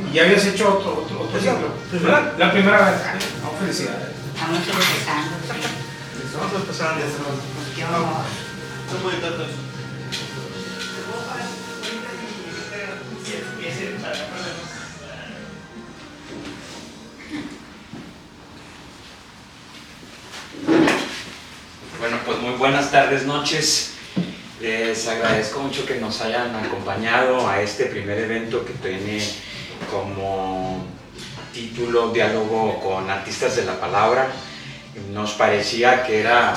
¿Y ya habías hecho otro ciclo? La primera vez. No, felicidades. Estamos empezando. Estamos empezando. ¿Qué honor? Bueno, pues muy buenas tardes, noches. Les agradezco mucho que nos hayan acompañado a este primer evento que tiene como título Diálogo con Artistas de la Palabra. Nos parecía que era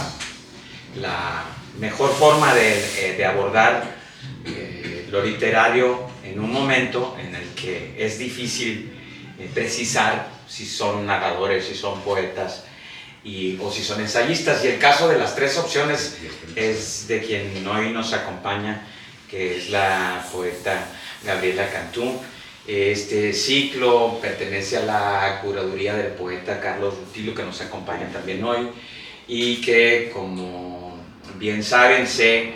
la mejor forma de abordar lo literario en un momento en el que es difícil precisar si son narradores, si son poetas o si son ensayistas. Y el caso de las tres opciones es de quien hoy nos acompaña, que es la poeta Gabriela Cantú. Este ciclo pertenece a la curaduría del poeta Carlos Rutilio, que nos acompaña también hoy, y que, como bien saben, se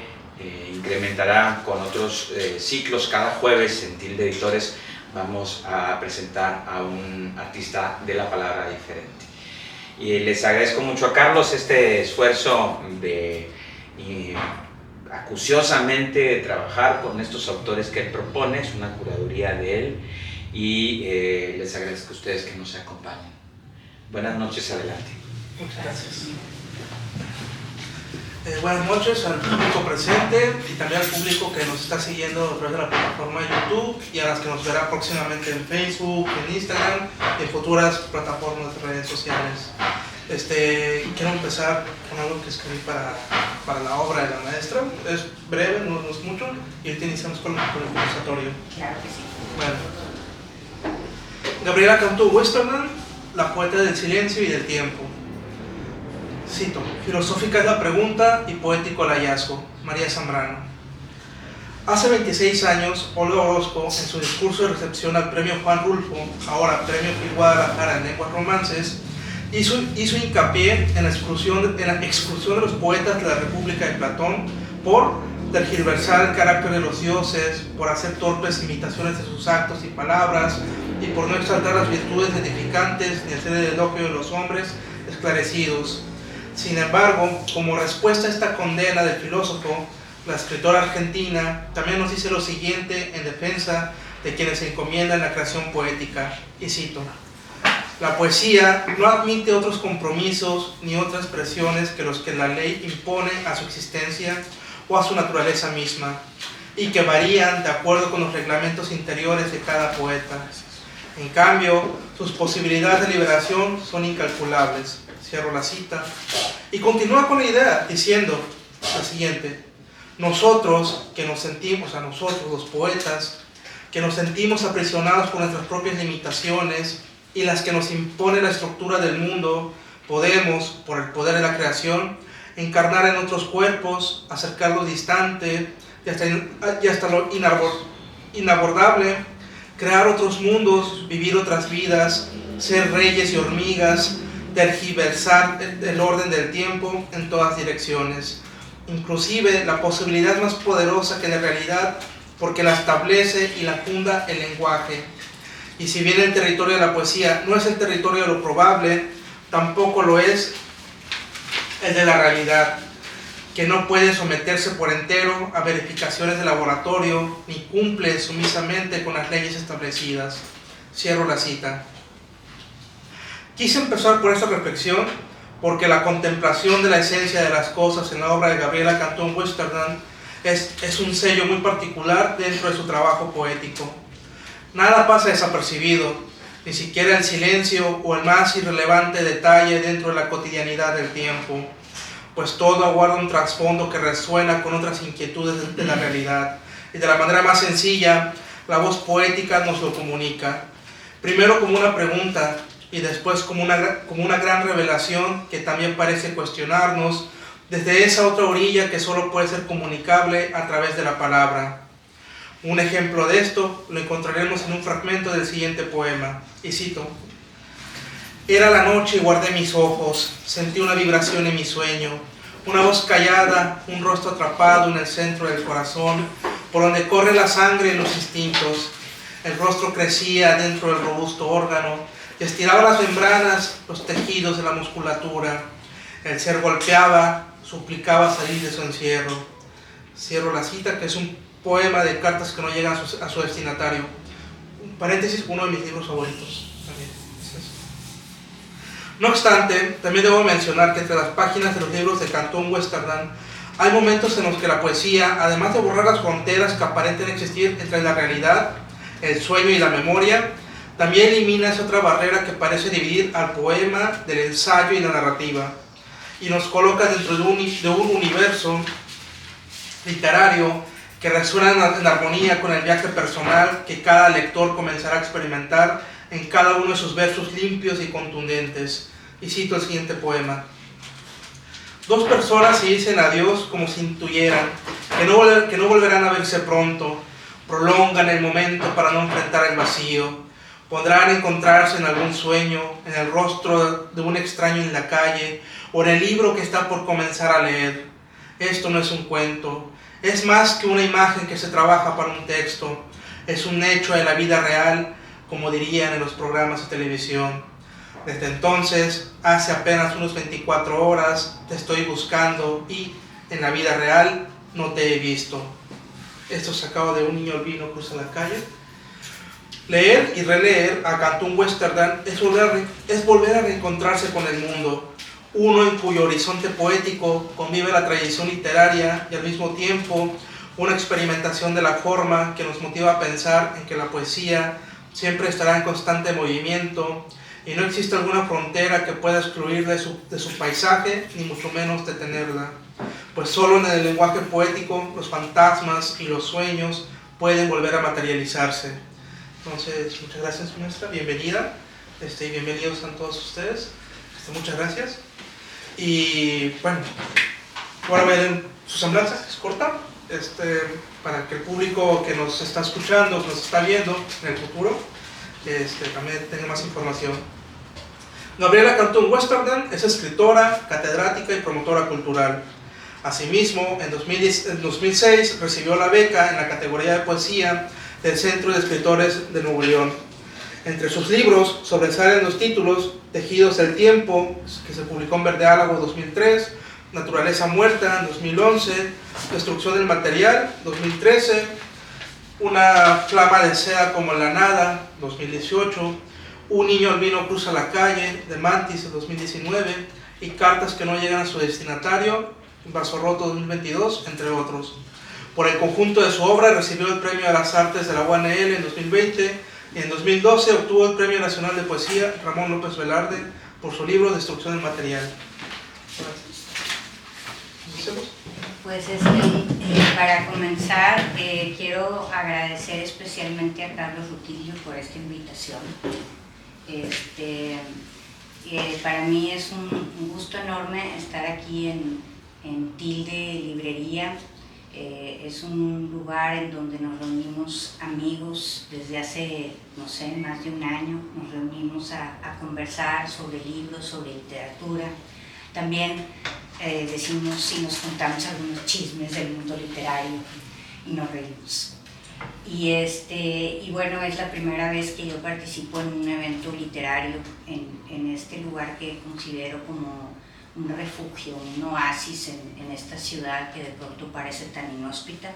incrementará con otros ciclos. Cada jueves en Tilde Editores vamos a presentar a un artista de la palabra diferente. Y les agradezco mucho a Carlos este esfuerzo de acuciosamente trabajar con estos autores que él propone. Es una curaduría de él, y les agradezco a ustedes que nos acompañen. Buenas noches, adelante. Muchas gracias. Buenas noches al público presente y también al público que nos está siguiendo a través de la plataforma de YouTube, y a las que nos verá próximamente en Facebook, en Instagram y en futuras plataformas de redes sociales. Quiero empezar con algo que escribí para la obra de la maestra. Es breve, no es mucho, y ahorita iniciamos con el conversatorio. Claro que sí. Bueno. Gabriela Cantú Westermann, la poeta del silencio y del tiempo. Cito: filosófica es la pregunta y poético el hallazgo. María Zambrano. Hace 26 años, Olga Orozco, en su discurso de recepción al premio Juan Rulfo, ahora premio Gil Guadalajara en lenguas romances, hizo hincapié en la exclusión de los poetas de la República de Platón por tergiversar el carácter de los dioses, por hacer torpes imitaciones de sus actos y palabras, y por no exaltar las virtudes edificantes ni hacer el elogio de los hombres esclarecidos. Sin embargo, como respuesta a esta condena del filósofo, la escritora argentina también nos dice lo siguiente en defensa de quienes se encomiendan la creación poética, y cito: la poesía no admite otros compromisos ni otras presiones que los que la ley impone a su existencia o a su naturaleza misma, y que varían de acuerdo con los reglamentos interiores de cada poeta. En cambio, sus posibilidades de liberación son incalculables. Cierro la cita. Y continúa con la idea diciendo la siguiente: nosotros los poetas, que nos sentimos aprisionados por nuestras propias limitaciones y las que nos impone la estructura del mundo, podemos, por el poder de la creación, encarnar en otros cuerpos, acercar lo distante y hasta lo inabordable, crear otros mundos, vivir otras vidas, ser reyes y hormigas, tergiversar el orden del tiempo en todas direcciones. Inclusive la posibilidad más poderosa que la realidad, porque la establece y la funda el lenguaje. Y si bien el territorio de la poesía no es el territorio de lo probable, tampoco lo es el de la realidad, que no puede someterse por entero a verificaciones de laboratorio, ni cumple sumisamente con las leyes establecidas. Cierro la cita. Quise empezar por esta reflexión porque la contemplación de la esencia de las cosas en la obra de Gabriela Cantú Westermann es un sello muy particular dentro de su trabajo poético. Nada pasa desapercibido, ni siquiera el silencio o el más irrelevante detalle dentro de la cotidianidad del tiempo, pues todo aguarda un trasfondo que resuena con otras inquietudes de la realidad, y de la manera más sencilla, la voz poética nos lo comunica, primero como una pregunta, y después como una gran revelación que también parece cuestionarnos desde esa otra orilla que solo puede ser comunicable a través de la palabra. Un ejemplo de esto lo encontraremos en un fragmento del siguiente poema, y cito: era la noche y guardé mis ojos, sentí una vibración en mi sueño, una voz callada, un rostro atrapado en el centro del corazón, por donde corre la sangre y los instintos. El rostro crecía dentro del robusto órgano y estiraba las membranas, los tejidos de la musculatura. El ser golpeaba, suplicaba salir de su encierro. Cierro la cita, que es un poema de cartas que no llegan a su destinatario. Paréntesis, uno de mis libros favoritos. También. No obstante, también debo mencionar que entre las páginas de los libros de Cantón Westerdan hay momentos en los que la poesía, además de borrar las fronteras que aparenten existir entre la realidad, el sueño y la memoria, también elimina esa otra barrera que parece dividir al poema del ensayo y la narrativa, y nos coloca dentro de un universo literario que resuena en armonía con el viaje personal que cada lector comenzará a experimentar en cada uno de sus versos limpios y contundentes. Y cito el siguiente poema. Dos personas se dicen adiós como si intuyeran que no volverán a verse pronto, prolongan el momento para no enfrentar el vacío, podrán encontrarse en algún sueño, en el rostro de un extraño en la calle o en el libro que está por comenzar a leer. Esto no es un cuento, es más que una imagen que se trabaja para un texto, es un hecho de la vida real, como dirían en los programas de televisión. Desde entonces, hace apenas unos 24 horas, te estoy buscando y, en la vida real, no te he visto. Esto sacado de Un niño albino cruza la calle. Leer y releer a Cantón Westerdan es volver a reencontrarse con el mundo, uno en cuyo horizonte poético convive la tradición literaria y al mismo tiempo una experimentación de la forma que nos motiva a pensar en que la poesía siempre estará en constante movimiento y no existe alguna frontera que pueda excluir de su paisaje, ni mucho menos detenerla, pues solo en el lenguaje poético los fantasmas y los sueños pueden volver a materializarse. Entonces, muchas gracias, maestra, bienvenida, bienvenidos a todos ustedes, muchas gracias. Y bueno, ahora voy a leer su semblanza, es corta, para que el público que nos está escuchando, que nos está viendo en el futuro, también tenga más información. Gabriela Cantón Westerdan es escritora, catedrática y promotora cultural. Asimismo, en 2006 recibió la beca en la categoría de poesía del Centro de Escritores de Nuevo León. Entre sus libros sobresalen los títulos Tejidos del Tiempo, que se publicó en Verdeálago 2003, Naturaleza Muerta 2011, Destrucción del Material 2013, Una Flama de Seda como en la Nada 2018, Un niño albino cruza la calle de Mantis 2019 y Cartas que no llegan a su destinatario, Vaso Roto 2022, entre otros. Por el conjunto de su obra recibió el Premio a las Artes de la UANL en 2020 y en 2012 obtuvo el Premio Nacional de Poesía Ramón López Velarde por su libro Destrucción del Material. Pues para comenzar, quiero agradecer especialmente a Carlos Rutilio por esta invitación. Para mí es un gusto enorme estar aquí en Tilde Librería. Es un lugar en donde nos reunimos amigos desde hace, no sé, más de un año. Nos reunimos a conversar sobre libros, sobre literatura. También decimos y nos contamos algunos chismes del mundo literario y nos reímos. Y bueno, es la primera vez que yo participo en un evento literario en este lugar que considero como un refugio, un oasis en esta ciudad que de pronto parece tan inhóspita.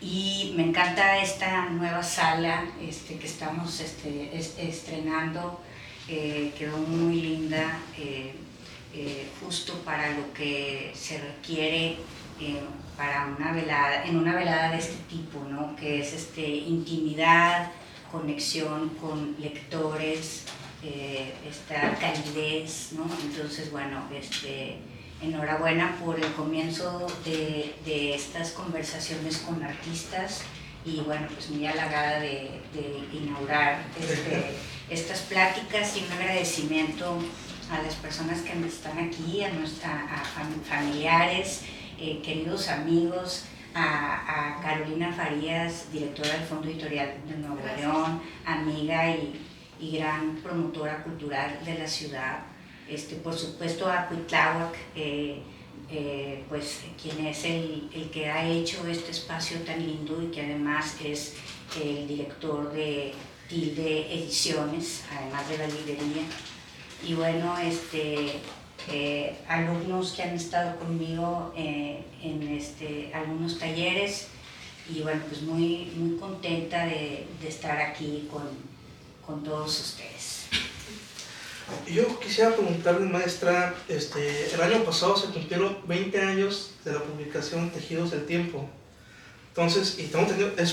Y me encanta esta nueva sala que estamos estrenando, quedó muy linda, justo para lo que se requiere para una velada de este tipo, ¿no? Que es intimidad, conexión con lectores, esta calidez, ¿no? Entonces, bueno, enhorabuena por el comienzo de estas conversaciones con artistas y bueno, pues muy halagada de inaugurar estas pláticas y un agradecimiento a las personas que están aquí, a familiares, queridos amigos, a Carolina Farías, directora del Fondo Editorial de Nuevo León, amiga y gran promotora cultural de la ciudad, por supuesto a Cuitláhuac, pues quien es el que ha hecho este espacio tan lindo y que además es el director de Tilde Ediciones, además de la librería. Y bueno, alumnos que han estado conmigo en algunos talleres, y bueno, pues muy, muy contenta de estar aquí con todos ustedes. Yo quisiera preguntarle, maestra, el año pasado se cumplieron 20 años de la publicación Tejidos del Tiempo. Entonces,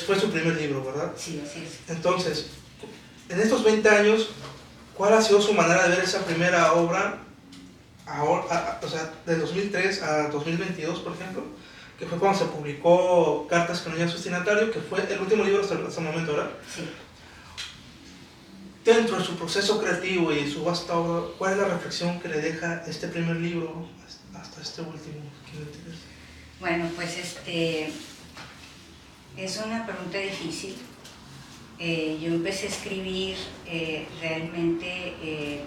fue su primer libro, ¿verdad? Sí, así es. Entonces, en estos 20 años, ¿cuál ha sido su manera de ver esa primera obra, ahora, o sea, de 2003 a 2022, por ejemplo, que fue cuando se publicó Cartas que no llevan su destinatario, que fue el último libro hasta el momento, ¿verdad? Sí. Dentro de su proceso creativo y su vasta obra, ¿cuál es la reflexión que le deja este primer libro hasta este último? Bueno, pues es una pregunta difícil. Yo empecé a escribir realmente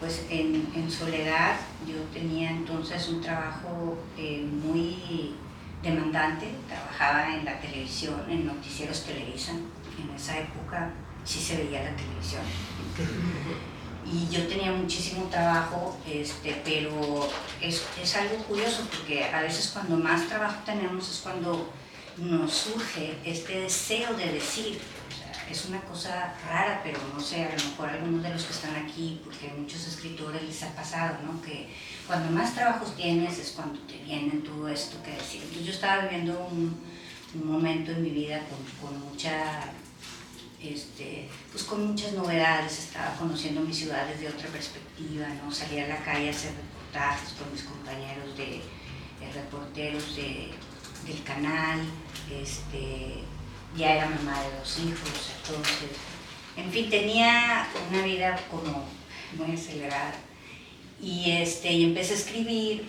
pues en soledad. Yo tenía entonces un trabajo muy demandante, trabajaba en la televisión, en Noticieros Televisa. En esa época sí se veía la televisión. Y yo tenía muchísimo trabajo, pero es algo curioso porque a veces cuando más trabajo tenemos es cuando nos surge este deseo de decir. O sea, es una cosa rara, pero no sé, a lo mejor algunos de los que están aquí, porque a muchos escritores les ha pasado, ¿no? Que cuando más trabajos tienes es cuando te vienen todo esto que decir. Entonces yo estaba viviendo un momento en mi vida con mucha... pues con muchas novedades, estaba conociendo mi ciudad desde otra perspectiva, ¿no? Salía a la calle a hacer reportajes con mis compañeros de reporteros del canal, ya era mamá de 2 hijos, entonces, en fin, tenía una vida como muy acelerada y empecé a escribir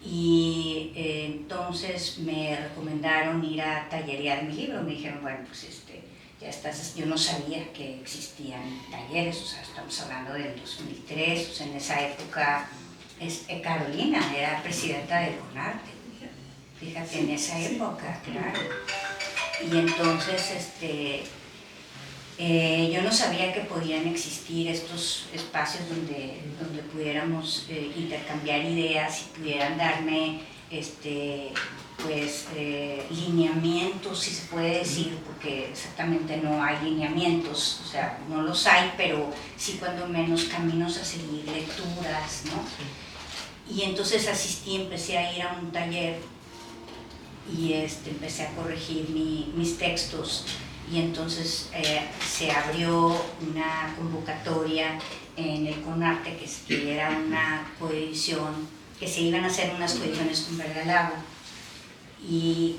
y entonces me recomendaron ir a tallerear mi libro, me dijeron, bueno, pues ya estás, yo no sabía que existían talleres, o sea, estamos hablando del 2003, o sea, en esa época Carolina era presidenta del CONARTE, fíjate, en esa época, claro. Y entonces, yo no sabía que podían existir estos espacios donde pudiéramos intercambiar ideas y pudieran darme lineamientos, si se puede decir, porque exactamente no hay lineamientos, o sea, no los hay, pero sí cuando menos caminos a seguir, lecturas, ¿no? Y entonces empecé a ir a un taller y empecé a corregir mis textos y entonces se abrió una convocatoria en el CONARTE que era una coedición, que se iban a hacer unas coediciones con Vergalago. Y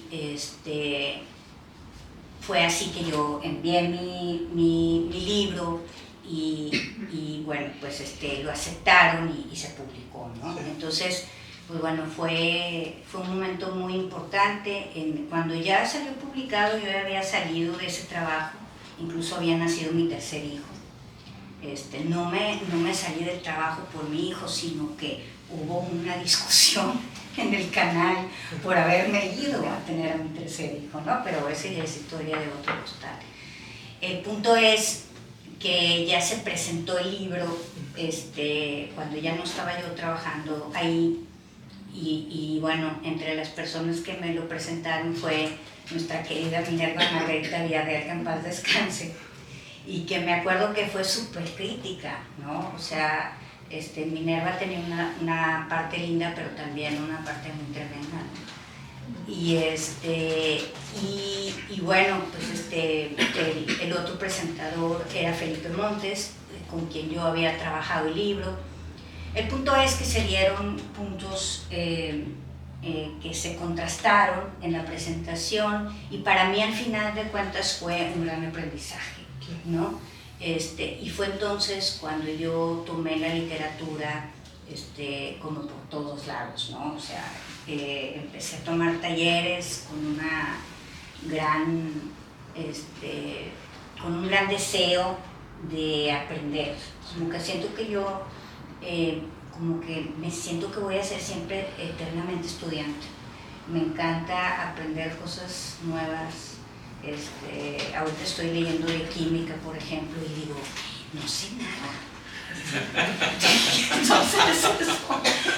fue así que yo envié mi libro y bueno, pues lo aceptaron y se publicó, ¿no? Entonces, pues bueno, fue un momento muy importante. Cuando ya salió publicado, yo ya había salido de ese trabajo, incluso había nacido mi tercer hijo. No me salí del trabajo por mi hijo, sino que hubo una discusión en el canal por haberme ido a tener a mi tercer hijo, ¿no? Pero esa ya es historia de otro costal. El punto es que ya se presentó el libro cuando ya no estaba yo trabajando ahí y bueno, entre las personas que me lo presentaron fue nuestra querida Minerva Margarita Villarreal, que en paz descanse, y que me acuerdo que fue súper crítica, ¿no? O sea, Minerva tenía una parte linda, pero también una parte muy tremenda, ¿no? Y bueno, pues el otro presentador era Felipe Montes, con quien yo había trabajado el libro. El punto es que se dieron puntos que se contrastaron en la presentación y para mí al final de cuentas fue un gran aprendizaje, ¿no? Y fue entonces cuando yo tomé la literatura como por todos lados, ¿no? O sea, empecé a tomar talleres con un gran deseo de aprender. Como que siento que yo como que me siento que voy a ser siempre eternamente estudiante. Me encanta aprender cosas nuevas. Ahorita estoy leyendo de química, por ejemplo, y digo, no sé nada. Entonces eso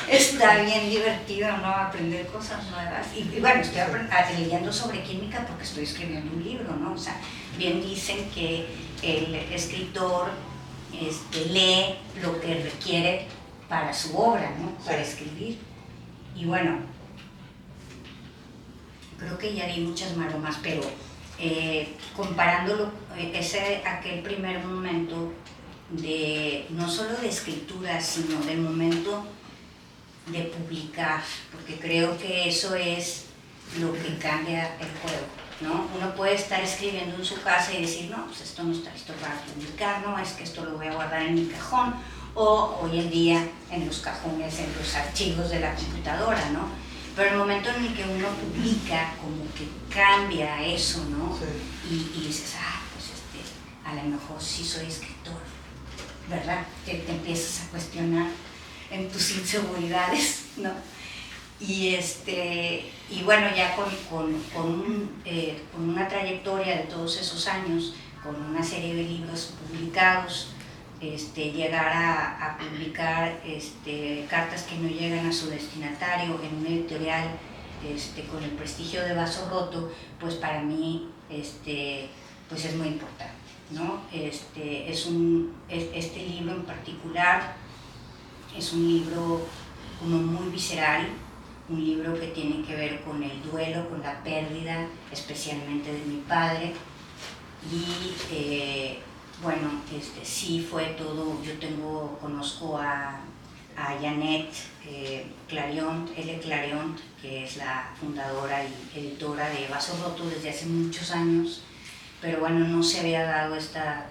está bien divertido, ¿no? Aprender cosas nuevas. Y bueno, estoy leyendo sobre química porque estoy escribiendo un libro, ¿no? O sea, bien dicen que el escritor lee lo que requiere para su obra, ¿no? Para escribir. Y bueno, creo que ya di muchas maromas, pero comparándolo, aquel primer momento no solo de escritura, sino del momento de publicar, porque creo que eso es lo que cambia el juego, ¿no? Uno puede estar escribiendo en su casa y decir, no, pues esto no está listo para publicar, no, es que esto lo voy a guardar en mi cajón, o hoy en día en los cajones, en los archivos de la computadora, ¿no? Pero el momento en el que uno publica, como que cambia eso, ¿no? Sí. Y dices, pues a lo mejor sí soy escritor, ¿verdad? Te empiezas a cuestionar en tus inseguridades, ¿no? Y bueno, ya con una trayectoria de todos esos años, con una serie de libros publicados, llegar a publicar cartas que no llegan a su destinatario en una editorial con el prestigio de Vaso Roto, pues para mí pues es muy importante, ¿no? Este libro en particular es un libro como muy visceral, un libro que tiene que ver con el duelo, con la pérdida, especialmente de mi padre. Y bueno, sí fue todo. Conozco a Janet Clarion, L. Clarion, que es la fundadora y editora de Vaso Roto desde hace muchos años, pero bueno, no se había dado esta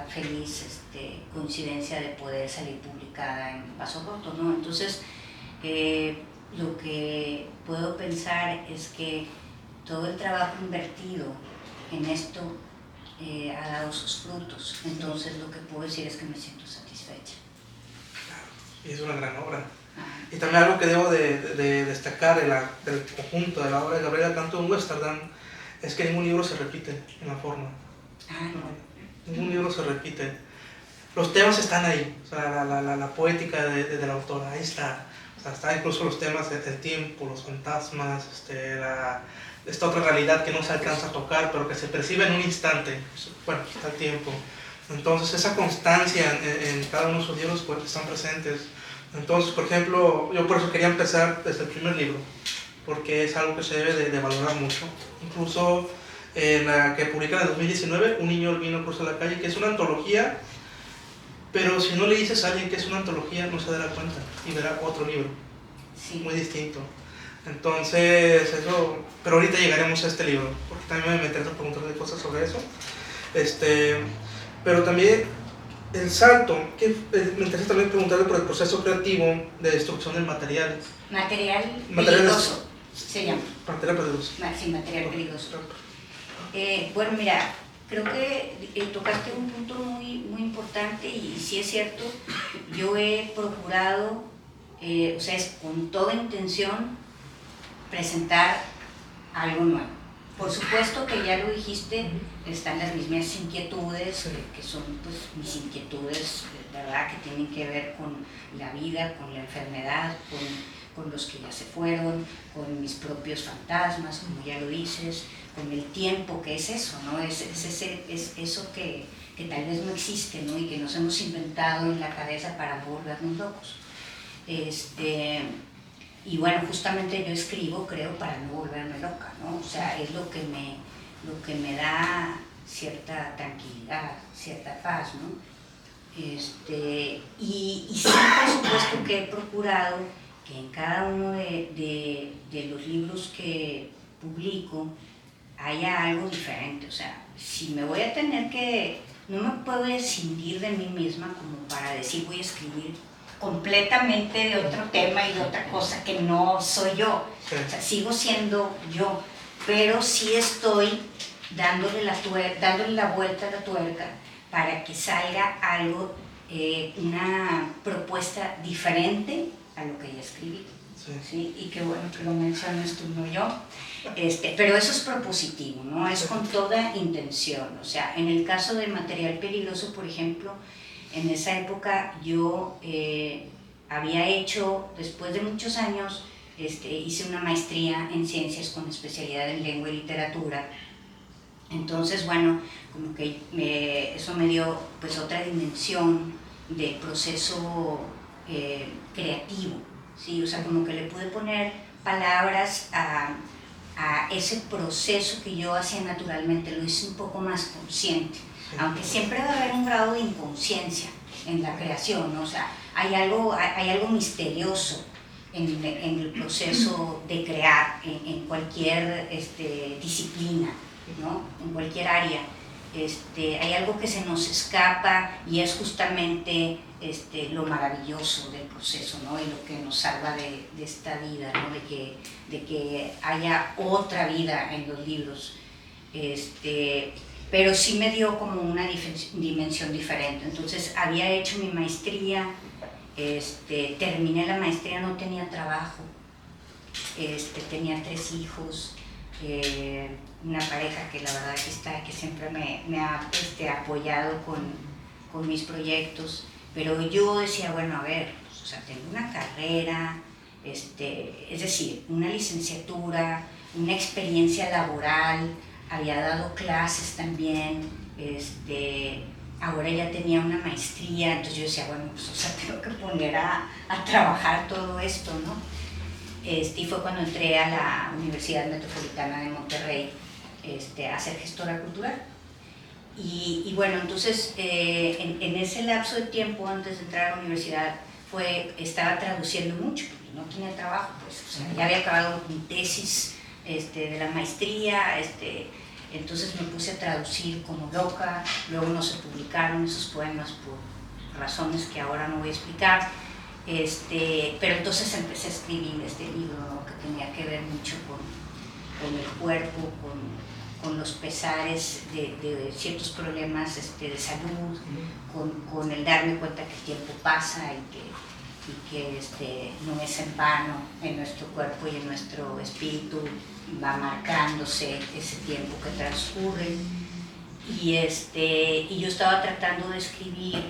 feliz coincidencia de poder salir publicada en Vaso Roto, ¿no? Entonces, lo que puedo pensar es que todo el trabajo invertido en esto ha dado sus frutos. Entonces lo que puedo decir es que me siento satisfecha. Claro, y es una gran obra. Y también algo que debo de destacar del conjunto de la obra de Gabriela Canto en Westerdam es que ningún libro se repite en la forma. No. Ningún libro se repite. Los temas están ahí, o sea, la poética de la autora, ahí está. O sea, está incluso los temas del tiempo, los fantasmas, esta otra realidad que no se alcanza a tocar, pero que se percibe en un instante. Bueno, está el tiempo. Entonces, esa constancia en cada uno de sus libros pues, están presentes. Entonces, por ejemplo, yo por eso quería empezar desde el primer libro, porque es algo que se debe de valorar mucho. Incluso en la que publica en 2019, Un niño vino cruzó la calle, que es una antología, pero si no le dices a alguien que es una antología, no se dará cuenta y verá otro libro, sí, muy distinto. Entonces, eso, pero ahorita llegaremos a este libro, porque también me interesa preguntarle cosas sobre eso. Pero también el salto, que me interesa también preguntarle por el proceso creativo de destrucción del material. Material peligroso, se llama. Material peligroso. Sí, material peligroso. Bueno, mira, creo que tocaste un punto muy, muy importante y sí es cierto, yo he procurado, o sea, es con toda intención presentar algo nuevo. Por supuesto que ya lo dijiste, están las mismas inquietudes, que son pues, mis inquietudes, ¿verdad? Que tienen que ver con la vida, con la enfermedad, con los que ya se fueron, con mis propios fantasmas, como ya lo dices, con el tiempo, que es eso, ¿no? Es eso que tal vez no existe, ¿no? Y que nos hemos inventado en la cabeza para no volvernos locos. Y bueno, justamente yo escribo, creo, para no volverme loca, ¿no? O sea, es lo que me da cierta tranquilidad, cierta paz, ¿no? Y siempre, por supuesto, que he procurado que en cada uno de los libros que publico haya algo diferente. O sea, si me voy a tener que... No me puedo escindir de mí misma como para decir voy a escribir completamente de otro tema y de otra cosa que no soy yo. Sí. O sea, sigo siendo yo, pero sí estoy dándole la vuelta a la tuerca para que salga algo una propuesta diferente a lo que ya escribí. Sí. ¿Sí? Y qué bueno que lo mencionas tú, no yo. Pero eso es propositivo, ¿no? Es con toda intención. O sea, en el caso de Material Peligroso, por ejemplo, en esa época yo había hecho, después de muchos años, hice una maestría en ciencias con especialidad en lengua y literatura. Entonces, bueno, como que eso me dio pues otra dimensión del proceso creativo, ¿sí? O sea, como que le pude poner palabras a ese proceso que yo hacía naturalmente, lo hice un poco más consciente, aunque siempre va a haber un grado de inconsciencia en la creación, ¿no? O sea, hay algo misterioso en el proceso de crear en cualquier disciplina, ¿no? En cualquier área. Hay algo que se nos escapa y es justamente lo maravilloso del proceso, ¿no? Y lo que nos salva de esta vida, ¿no? de que haya otra vida en los libros. Pero sí me dio como una dimensión diferente. Entonces había hecho mi maestría, terminé la maestría, no tenía trabajo, tenía 3 hijos, una pareja que la verdad que está, que siempre me ha apoyado con mis proyectos, pero yo decía, bueno, a ver, o sea, tengo una carrera, es decir, una licenciatura, una experiencia laboral, había dado clases también, ahora ya tenía una maestría, entonces yo decía, bueno, pues, o sea, tengo que poner a trabajar todo esto, ¿no? Y fue cuando entré a la Universidad Metropolitana de Monterrey a ser gestora cultural. Y bueno, entonces en ese lapso de tiempo antes de entrar a la universidad estaba traduciendo mucho, porque no tenía trabajo, pues, o sea, ya había acabado mi tesis de la maestría, entonces me puse a traducir como loca, luego no se publicaron esos poemas por razones que ahora no voy a explicar, pero entonces empecé a escribir este libro, ¿no? Que tenía que ver mucho con el cuerpo, con los pesares de ciertos problemas de salud, con el darme cuenta que el tiempo pasa y que no es en vano en nuestro cuerpo y en nuestro espíritu, va marcándose ese tiempo que transcurre. Y yo estaba tratando de escribir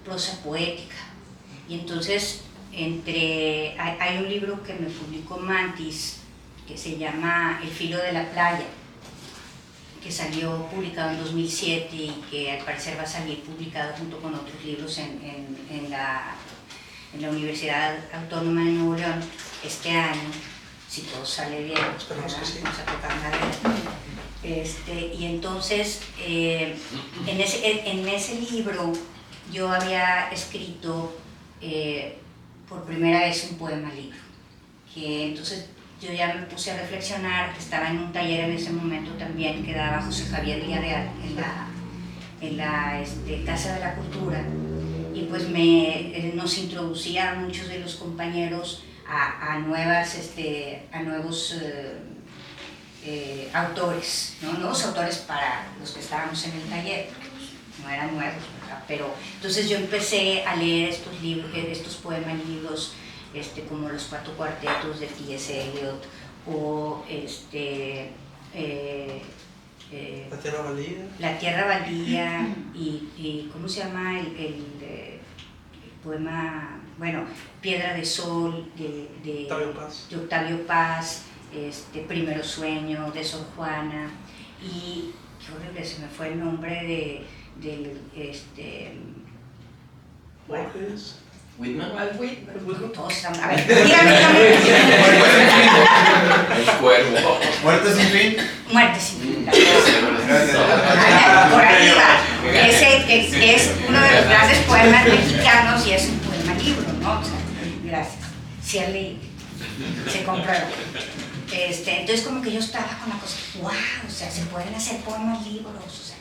prosa poética. Y entonces hay un libro que me publicó Mantis, que se llama El filo de la playa, que salió publicado en 2007 y que al parecer va a salir publicado junto con otros libros en la Universidad Autónoma de Nuevo León este año, si todo sale bien. Esperemos que sí. Vamos a tocar madera. Y entonces, en ese libro yo había escrito por primera vez un poema libro, que entonces yo ya me puse a reflexionar, que estaba en un taller en ese momento también que daba José Javier Villarreal en la Casa de la Cultura, y pues nos introducía a muchos de los compañeros a nuevos autores, ¿no? Nuevos autores para los que estábamos en el taller, porque pues, no eran nuevos, ¿verdad? Pero entonces yo empecé a leer estos libros, estos poemas libros, como los 4 cuartetos de T.S. Eliot o La Tierra Baldía. La Tierra Baldía y ¿cómo se llama el poema? Bueno, Piedra de Sol de Octavio Paz, Primero Sueño de Sor Juana, y qué horrible, se me fue el nombre del Borges. Whitman. Todos estamos, a ver, dígame. El cuervo. Muerte sin fin. Muerte sin fin. Gracias. Por ahí va. Ese que es uno de los grandes poemas mexicanos y es un poema libro, ¿no? O sea, gracias. Sí, se comprueba. Entonces como que yo estaba con la cosa, wow, o sea, se pueden hacer poemas libros, o sea,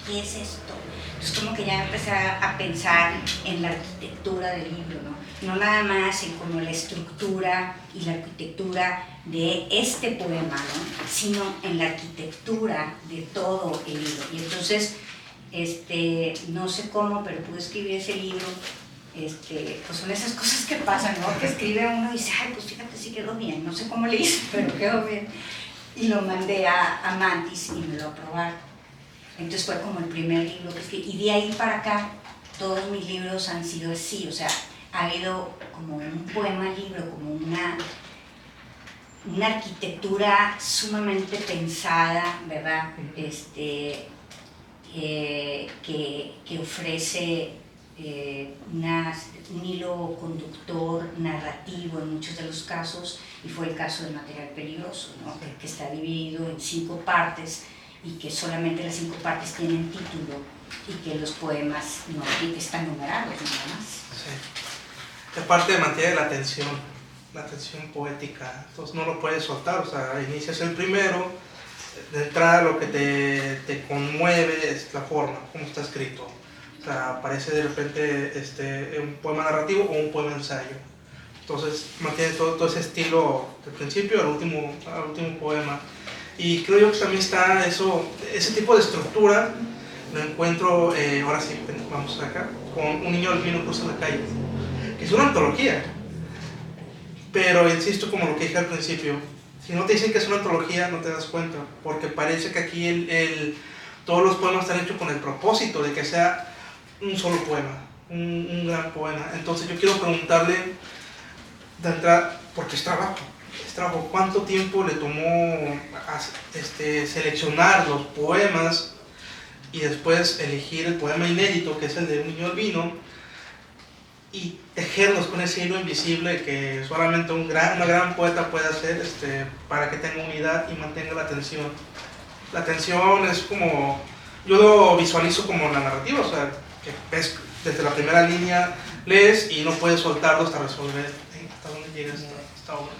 ¿qué es esto? Entonces como que ya empecé a pensar en la arquitectura del libro, ¿no? No nada más en como la estructura y la arquitectura de este poema, ¿no? Sino en la arquitectura de todo el libro. Y entonces no sé cómo, pero pude escribir ese libro. Pues son esas cosas que pasan, ¿no? Que escribe uno y dice, ay, pues fíjate, sí quedó bien, no sé cómo le hice, pero quedó bien. Y lo mandé a Mantis y me lo aprobaron. Entonces fue como el primer libro que escribí. Y de ahí para acá, todos mis libros han sido así, o sea, ha habido como un poema libro, como una arquitectura sumamente pensada, ¿verdad? Que ofrece un hilo conductor narrativo en muchos de los casos, y fue el caso de Material Peligroso, ¿no? que está dividido en 5 partes y que solamente las 5 partes tienen título y que los poemas no están numerados nada más. Sí. Aparte mantiene la tensión poética, entonces no lo puedes soltar, o sea, inicias el primero, de entrada lo que te conmueve es la forma, cómo está escrito. O sea, aparece de repente un poema narrativo o un poema ensayo. Entonces mantiene todo ese estilo del principio al último poema. Y creo yo que también está ese tipo de estructura, lo encuentro, ahora sí, vamos acá, con Un niño albino cruza la calle, que es una antología. Pero insisto, como lo que dije al principio, si no te dicen que es una antología, no te das cuenta, porque parece que aquí todos los poemas están hechos con el propósito de que sea un solo poema, un gran poema. Entonces yo quiero preguntarle de entrada, porque es trabajo, ¿cuánto tiempo le tomó seleccionar los poemas y después elegir el poema inédito, que es el de Un niño albino, y tejerlos con ese hilo invisible que solamente una gran poeta puede hacer para que tenga unidad y mantenga la tensión? La tensión es como, yo lo visualizo como la narrativa, o sea, que ves desde la primera línea, lees y no puedes soltarlo hasta resolver hasta dónde llegas esta obra.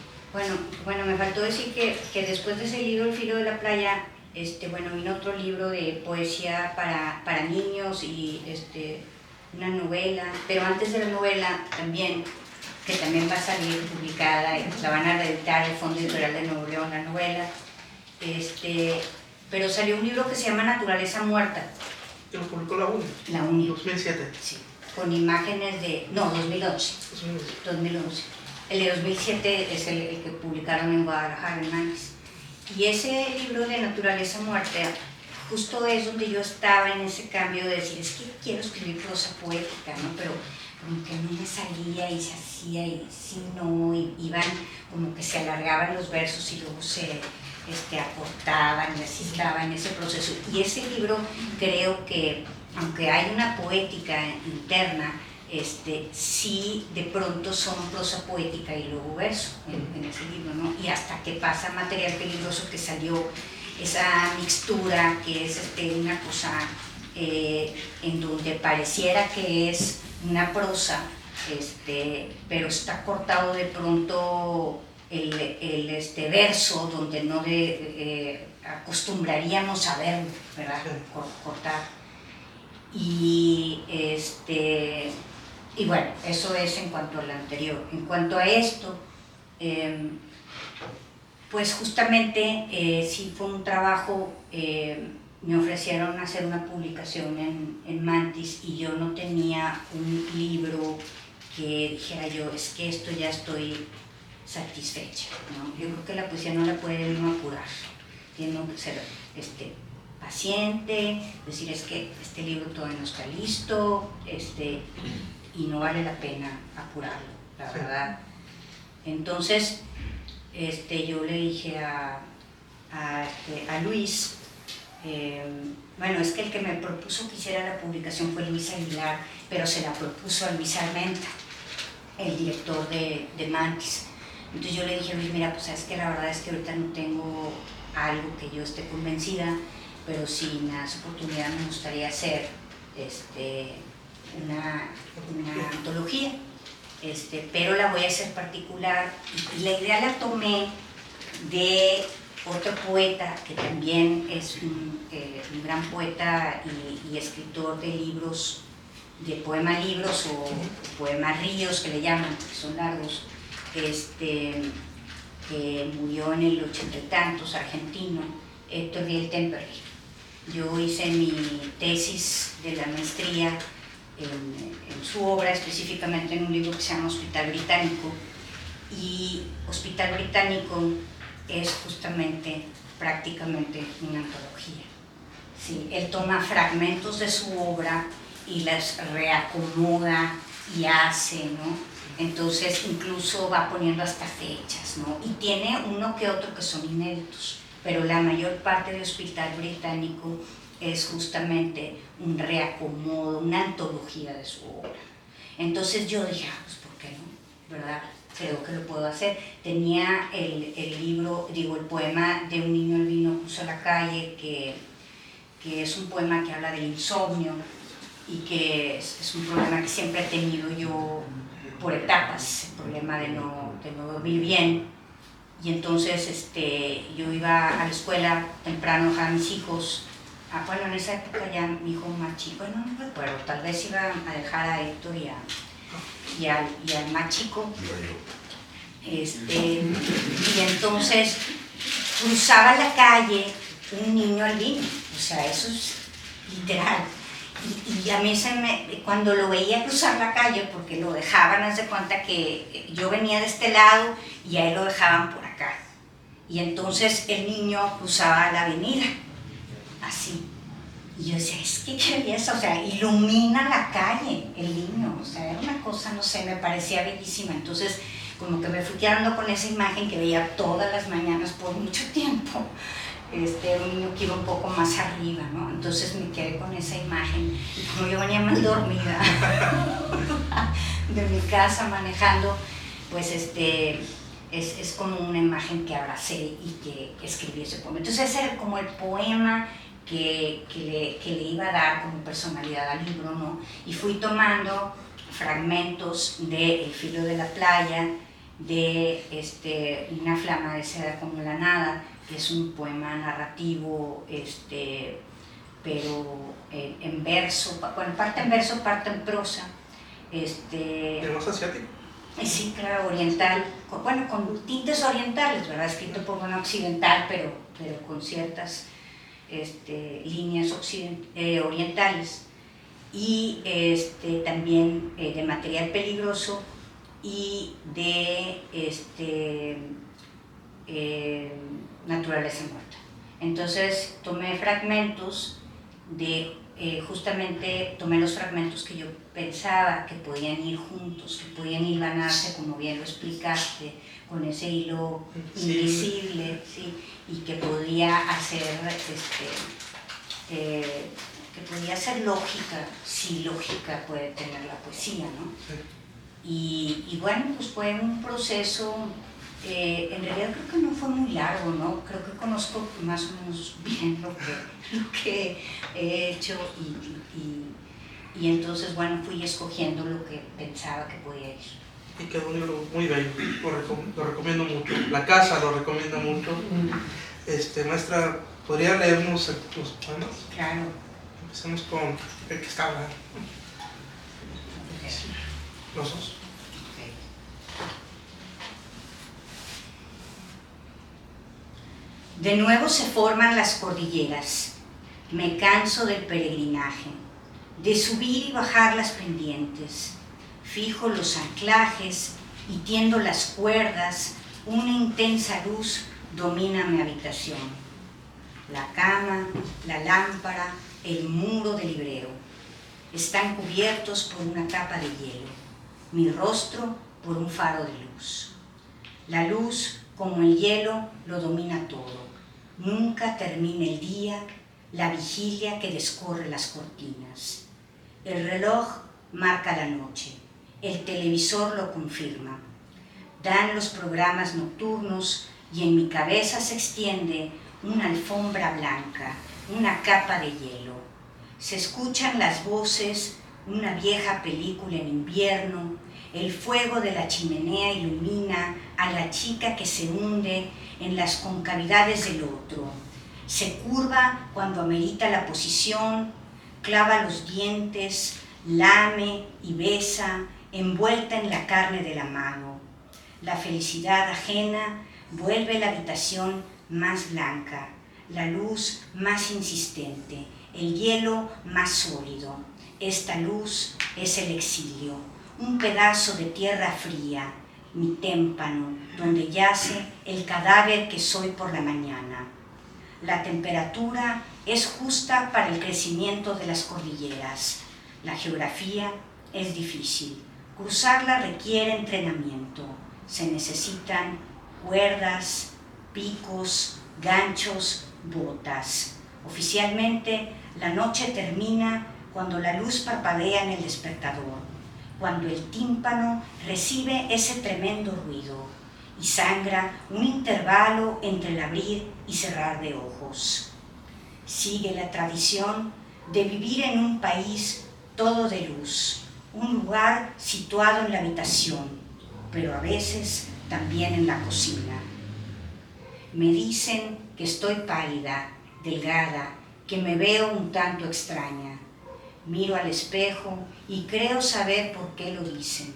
Bueno, me faltó decir que después de ese libro, El filo de la playa, vino otro libro de poesía para niños y una novela, pero antes de la novela también, que también va a salir publicada y la van a reeditar el Fondo Editorial de Nuevo León, la novela, pero salió un libro que se llama Naturaleza Muerta. Que lo publicó la UNI. La UNI. 2007. Sí, con imágenes de... No, 2011. 2011. El de 2007 es el que publicaron en Guadalajara, en Mantis. Y ese libro de Naturaleza Muerta justo es donde yo estaba en ese cambio de decir, es que quiero escribir prosa poética, ¿no? Pero como que no me salía y se hacía y sí, no, y iban como que se alargaban los versos y luego se acortaban, y así estaba en ese proceso. Y ese libro creo que, aunque hay una poética interna, sí de pronto son prosa poética y luego verso en ese libro, ¿no? Y hasta que pasa Material Peligroso, que salió esa mixtura que es una cosa en donde pareciera que es una prosa, pero está cortado de pronto el verso donde no acostumbraríamos a verlo, ¿verdad? Cortar. Y bueno, eso es en cuanto a lo anterior. En cuanto a esto, pues justamente sí fue un trabajo, me ofrecieron hacer una publicación en Mantis y yo no tenía un libro que dijera yo, es que esto ya estoy satisfecha, ¿no? Yo creo que la poesía no la puede uno apurar, tiene que ser paciente, decir es que este libro todavía no está listo, y no vale la pena apurarlo, la verdad. Entonces, yo le dije a Luis, bueno, es que el que me propuso que hiciera la publicación fue Luis Aguilar, pero se la propuso a Luis Armenta, el director de Mantis. Entonces yo le dije, Luis, mira, pues es que la verdad es que ahorita no tengo algo que yo esté convencida, pero si me das oportunidad me gustaría hacer una antología, pero la voy a hacer particular. Y la idea la tomé de otro poeta que también es un gran poeta y escritor de libros, de poema libros o poemas ríos que le llaman, que son largos, que murió en el 80 y tantos, argentino, Héctor Riel Temperley. Yo hice mi tesis de la maestría en su obra, específicamente en un libro que se llama Hospital Británico, y Hospital Británico es justamente prácticamente una antología. Sí, él toma fragmentos de su obra y las reacomoda y hace, ¿no? Entonces incluso va poniendo hasta fechas, ¿no? Y tiene uno que otro que son inéditos, pero la mayor parte de Hospital Británico es justamente un reacomodo, una antología de su obra. Entonces yo dije, pues ¿por qué no? ¿Verdad? Creo que lo puedo hacer. Tenía el libro, digo, el poema de Un niño albino cruza la calle, que es un poema que habla del insomnio y que es un problema que siempre he tenido yo por etapas, el problema de no dormir bien. Y entonces yo iba a la escuela temprano, dejaba a mis hijos. Bueno, en esa época ya mi hijo más chico, no recuerdo, tal vez iba a dejar a Héctor y al más chico. Y entonces cruzaba la calle un niño albino, o sea, eso es literal. Y a mí cuando lo veía cruzar la calle, porque lo dejaban, haz de cuenta que yo venía de este lado y a él lo dejaban por acá. Y entonces el niño cruzaba la avenida, así. Y yo decía, es que qué belleza, o sea, ilumina la calle el niño, o sea, era una cosa, no sé, me parecía bellísima. Entonces, como que me fui quedando con esa imagen que veía todas las mañanas por mucho tiempo. Un niño que iba un poco más arriba, ¿no? Entonces me quedé con esa imagen y como yo venía mal dormida de mi casa manejando, pues es como una imagen que abracé y que escribí ese poema. Entonces ese era como el poema que le iba a dar como personalidad al libro, ¿no? Y fui tomando fragmentos de El filo de la playa, de Una flama de seda como la nada, que es un poema narrativo, pero en verso, bueno, parte en verso, parte en prosa. ¿El más asiático? Sí, claro, oriental, con tintes orientales, ¿verdad? Escrito por una occidental, pero con ciertas líneas orientales. Y también de material peligroso y de naturaleza muerta. Entonces tomé fragmentos justamente tomé los fragmentos que yo pensaba que podían ir juntos, que podían hilvanarse, como bien lo explicaste, con ese hilo invisible, ¿sí? Y que podía hacer que podía ser lógica, si lógica puede tener la poesía, ¿no? Sí. Y bueno, pues fue un proceso, en realidad creo que no fue muy largo, ¿no? Creo que conozco más o menos bien lo que he hecho y entonces, bueno, fui escogiendo lo que pensaba que podía ir. Y quedó un libro muy bello, lo recomiendo mucho. La casa lo recomienda mucho. Maestra, ¿podría leernos los poemas? Claro. Empecemos con el que está hablando. Los dos. De nuevo se forman las cordilleras. Me canso del peregrinaje, de subir y bajar las pendientes. Fijo los anclajes y tiendo las cuerdas. Una intensa luz domina mi habitación. La cama, la lámpara, el muro del librero están cubiertos por una capa de hielo. Mi rostro por un faro de luz. La luz, como el hielo, lo domina todo. Nunca termina el día, la vigilia que descorre las cortinas. El reloj marca la noche, el televisor lo confirma. Dan los programas nocturnos y en mi cabeza se extiende una alfombra blanca, una capa de hielo. Se escuchan las voces, una vieja película en invierno. El fuego de la chimenea ilumina a la chica que se hunde en las concavidades del otro. Se curva cuando amerita la posición, clava los dientes, lame y besa, envuelta en la carne de la mano. La felicidad ajena vuelve la habitación más blanca. la luz más insistente, el hielo más sólido. Esta luz es el exilio, un pedazo de tierra fría, mi témpano, donde yace el cadáver que soy por la mañana. La temperatura es justa para el crecimiento de las cordilleras. La geografía es difícil. Cruzarla requiere entrenamiento. Se necesitan cuerdas, picos, ganchos, botas. Oficialmente, la noche termina cuando la luz parpadea en el despertador, cuando el tímpano recibe ese tremendo ruido y sangra un intervalo entre el abrir y cerrar de ojos. Sigue la tradición de vivir en un país todo de luz, un lugar situado en la habitación, pero a veces también en la cocina. Me dicen que estoy pálida, delgada, que me veo un tanto extraña. Miro al espejo y creo saber por qué lo dicen.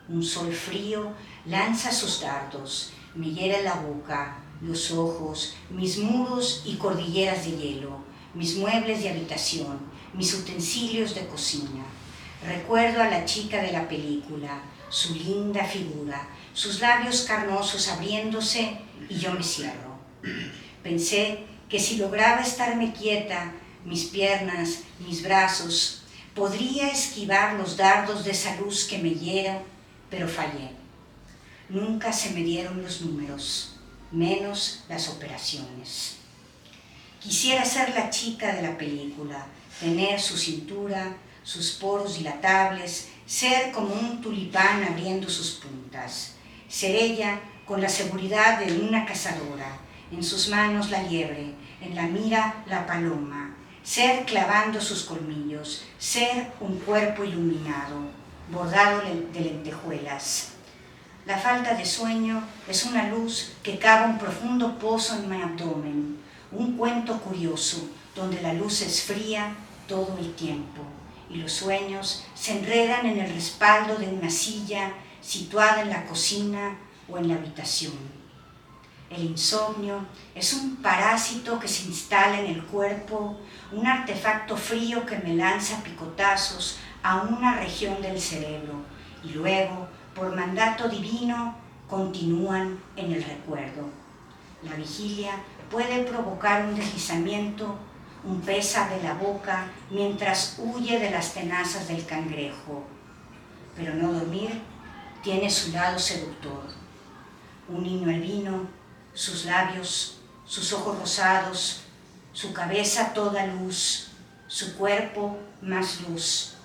Un sol frío lanza sus dardos, me hiela la boca, los ojos, mis muros y cordilleras de hielo, mis muebles de habitación, mis utensilios de cocina. Recuerdo a la chica de la película, su linda figura, sus labios carnosos abriéndose y yo me cierro. Pensé que si lograba estarme quieta, mis piernas, mis brazos, podría esquivar los dardos de esa luz que me hiera, pero fallé. Nunca se me dieron los números, menos las operaciones. Quisiera ser la chica de la película, tener su cintura, sus poros dilatables, ser como un tulipán abriendo sus puntas, ser ella con la seguridad de una cazadora, en sus manos la liebre, en la mira la paloma, ser clavando sus colmillos, ser un cuerpo iluminado, bordado de lentejuelas. La falta de sueño es una luz que cava un profundo pozo en mi abdomen, un cuento curioso donde la luz es fría todo el tiempo y los sueños se enredan en el respaldo de una silla situada en la cocina o en la habitación. El insomnio es un parásito que se instala en el cuerpo, un artefacto frío que me lanza picotazos a una región del cerebro y luego, por mandato divino, continúan en el recuerdo. La vigilia puede provocar un deslizamiento, un pesa de la boca mientras huye de las tenazas del cangrejo. Pero no dormir tiene su lado seductor. Un niño albino, sus labios, sus ojos rosados, su cabeza toda luz, su cuerpo más luz.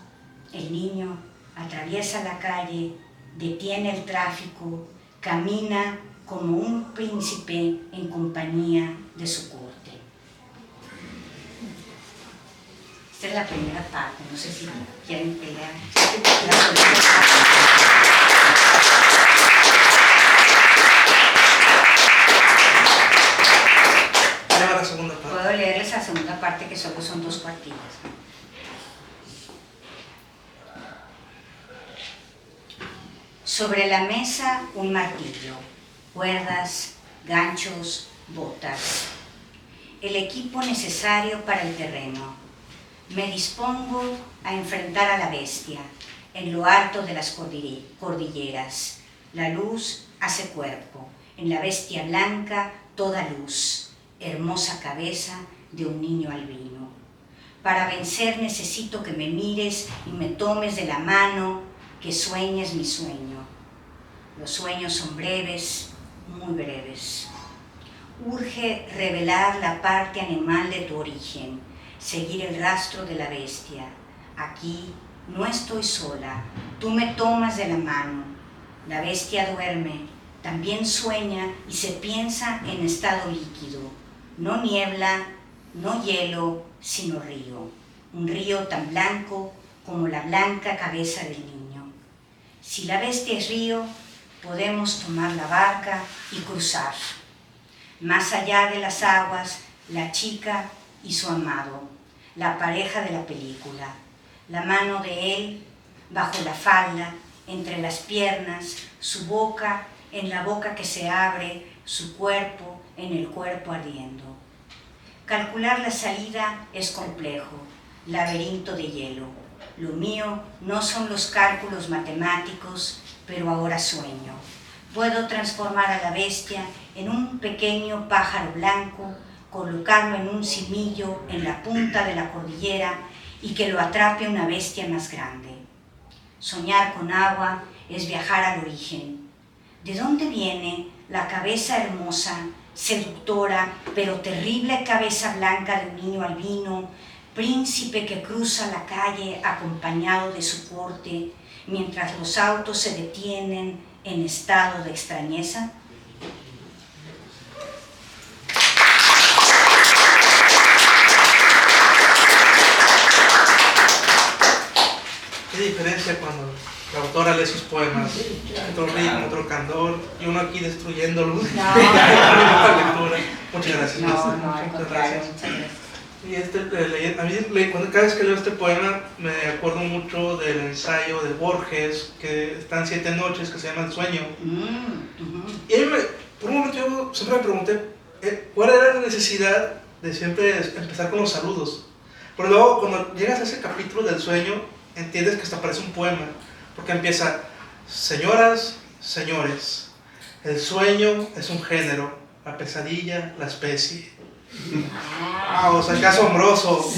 El niño atraviesa la calle, detiene el tráfico, camina como un príncipe en compañía de su corte. Esta es la primera parte, no sé si quieren que lea la segunda parte. Lea la segunda parte. Puedo leerles la segunda parte que solo son 2 cuartillas. Sobre la mesa un martillo, cuerdas, ganchos, botas. El equipo necesario para el terreno. Me dispongo a enfrentar a la bestia en lo alto de las cordilleras. La luz hace cuerpo, en la bestia blanca toda luz, hermosa cabeza de un niño albino. Para vencer necesito que me mires y me tomes de la mano, que sueñes mi sueño. Los sueños son breves, muy breves. Urge revelar la parte animal de tu origen, seguir el rastro de la bestia. Aquí no estoy sola, tú me tomas de la mano. La bestia duerme, también sueña y se piensa en estado líquido. No niebla, no hielo, sino río. Un río tan blanco como la blanca cabeza del niño. Si la bestia es río, podemos tomar la barca y cruzar. Más allá de las aguas, la chica y su amado, la pareja de la película, la mano de él bajo la falda, entre las piernas, su boca en la boca que se abre, su cuerpo en el cuerpo ardiendo. Calcular la salida es complejo, laberinto de hielo. Lo mío no son los cálculos matemáticos, pero ahora sueño. Puedo transformar a la bestia en un pequeño pájaro blanco, colocarlo en un cimillo en la punta de la cordillera y que lo atrape una bestia más grande. Soñar con agua es viajar al origen. ¿De dónde viene la cabeza hermosa, seductora, pero terrible cabeza blanca de un niño albino, príncipe que cruza la calle acompañado de su corte, mientras los autos se detienen en estado de extrañeza? Qué diferencia cuando la autora lee sus poemas, otro ritmo, otro candor, y uno aquí destruyéndolo. Muchas gracias. No, al Muchas contrario, gracias. muchas gracias. Y a mí, cada vez que leo este poema, me acuerdo mucho del ensayo de Borges, que está en 7 noches, que se llama El sueño. Y a mí por un momento yo siempre me pregunté, ¿cuál era la necesidad de siempre empezar con los saludos? Pero luego, cuando llegas a ese capítulo del sueño, entiendes que hasta parece un poema, porque empieza: señoras, señores, el sueño es un género, la pesadilla, la especie. O sea, qué asombroso.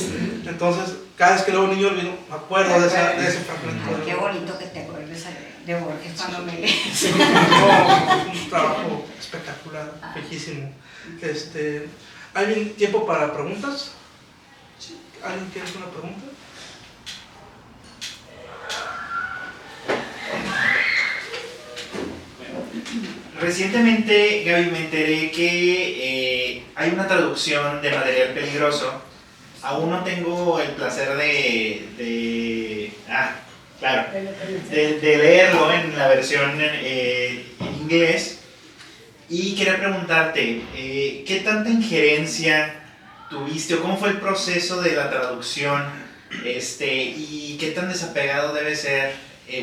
Entonces, cada vez que leo un niño olvido, me acuerdo de ese fragmento. Qué bonito que te acuerdes de Borges cuando me lees. No, un trabajo espectacular, bellísimo. ¿Hay tiempo para preguntas? ¿Alguien quiere hacer una pregunta? Recientemente, Gaby, me enteré que hay una traducción de Material Peligroso. Aún no tengo el placer de leerlo en la versión en inglés. Y quería preguntarte, ¿qué tanta injerencia tuviste o cómo fue el proceso de la traducción? Y qué tan desapegado debe ser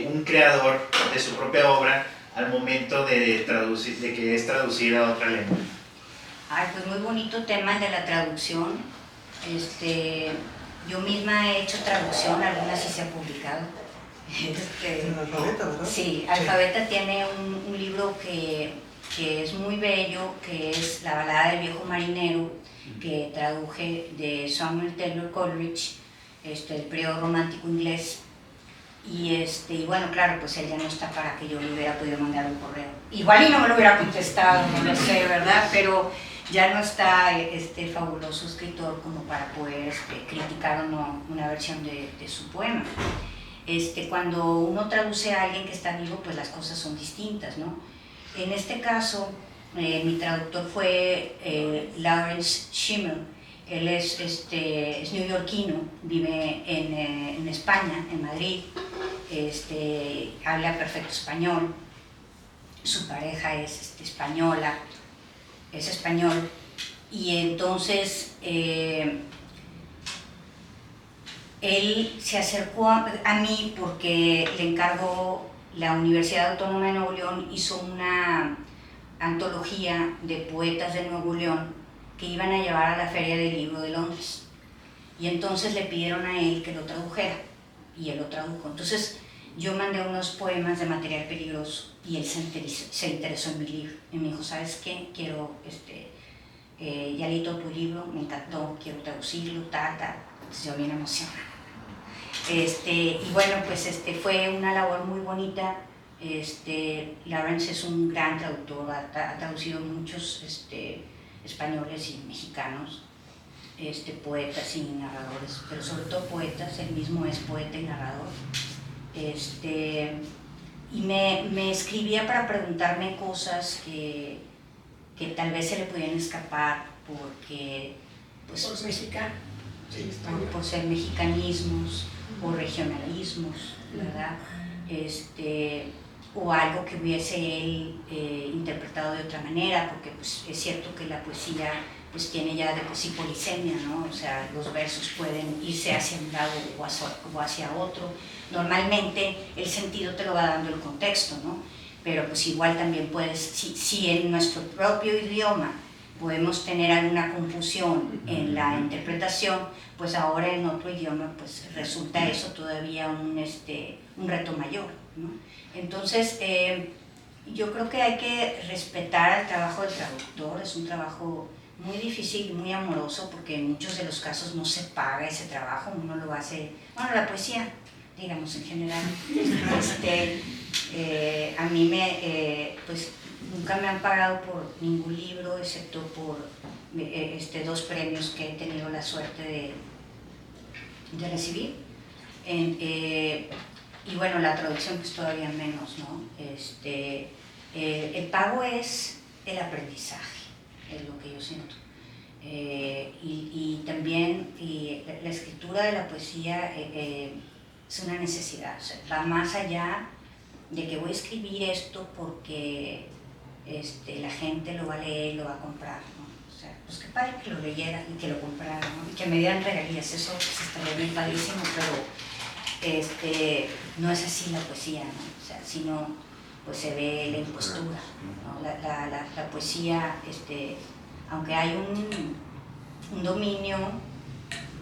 un creador de su propia obra al momento de que es traducida a otra lengua. Ay, pues muy bonito tema el de la traducción. Yo misma he hecho traducción, algunas sí se han publicado. En Alfabeta, ¿verdad? Sí, Alfabeta tiene un libro que es muy bello, que es La balada del viejo marinero, que traduje de Samuel Taylor Coleridge, el periodo romántico inglés. Y bueno, claro, pues él ya no está para que yo le hubiera podido mandar un correo. Igual y no me lo hubiera contestado, no lo sé, ¿verdad? Pero ya no está este fabuloso escritor como para poder criticar o no una versión de su poema. Cuando uno traduce a alguien que está vivo, pues las cosas son distintas, ¿no? En este caso, mi traductor fue Lawrence Schimmel. Él es neoyorquino, vive en España, en Madrid, habla perfecto español, su pareja es española, es español, y entonces él se acercó a mí porque le encargó la Universidad Autónoma de Nuevo León, hizo una antología de poetas de Nuevo León que iban a llevar a la Feria del Libro de Londres, y entonces le pidieron a él que lo tradujera, y él lo tradujo. Entonces yo mandé unos poemas de Material Peligroso y él se interesó en mi libro y me dijo: ¿sabes qué? Quiero, ya leí todo tu libro, me encantó, quiero traducirlo, entonces yo bien emocionada. Y bueno, pues fue una labor muy bonita. Lawrence es un gran traductor, ha traducido muchos españoles y mexicanos, poetas y narradores, pero sobre todo poetas. Él mismo es poeta y narrador. Y me escribía para preguntarme cosas que tal vez se le podían escapar porque pues, por ser mexicano. por ser mexicanismos o regionalismos, ¿verdad? O algo que hubiese él interpretado de otra manera, porque pues, es cierto que la poesía pues, tiene ya de por sí polisemia, ¿no? O sea, los versos pueden irse hacia un lado o hacia otro. Normalmente el sentido te lo va dando el contexto, ¿no? Pero pues igual también puedes, si en nuestro propio idioma podemos tener alguna confusión en la interpretación, pues ahora en otro idioma pues resulta eso todavía un reto mayor, ¿no? Entonces, yo creo que hay que respetar el trabajo del traductor, es un trabajo muy difícil, muy amoroso, porque en muchos de los casos no se paga ese trabajo, uno lo hace, bueno, la poesía, digamos en general. A mí pues nunca me han pagado por ningún libro, excepto por 2 premios que he tenido la suerte de recibir. Y bueno, la traducción pues todavía menos, ¿no? El pago es el aprendizaje, es lo que yo siento. Y también la escritura de la poesía es una necesidad, o sea, va más allá de que voy a escribir esto porque la gente lo va a leer y lo va a comprar, ¿no? O sea, pues qué padre que lo leyera y que lo comprara, ¿no? Y que me dieran regalías, eso pues, estaría bien padrísimo, pero no es así la poesía, ¿no? O sea, sino pues se ve la impostura, ¿no? La poesía, aunque hay un dominio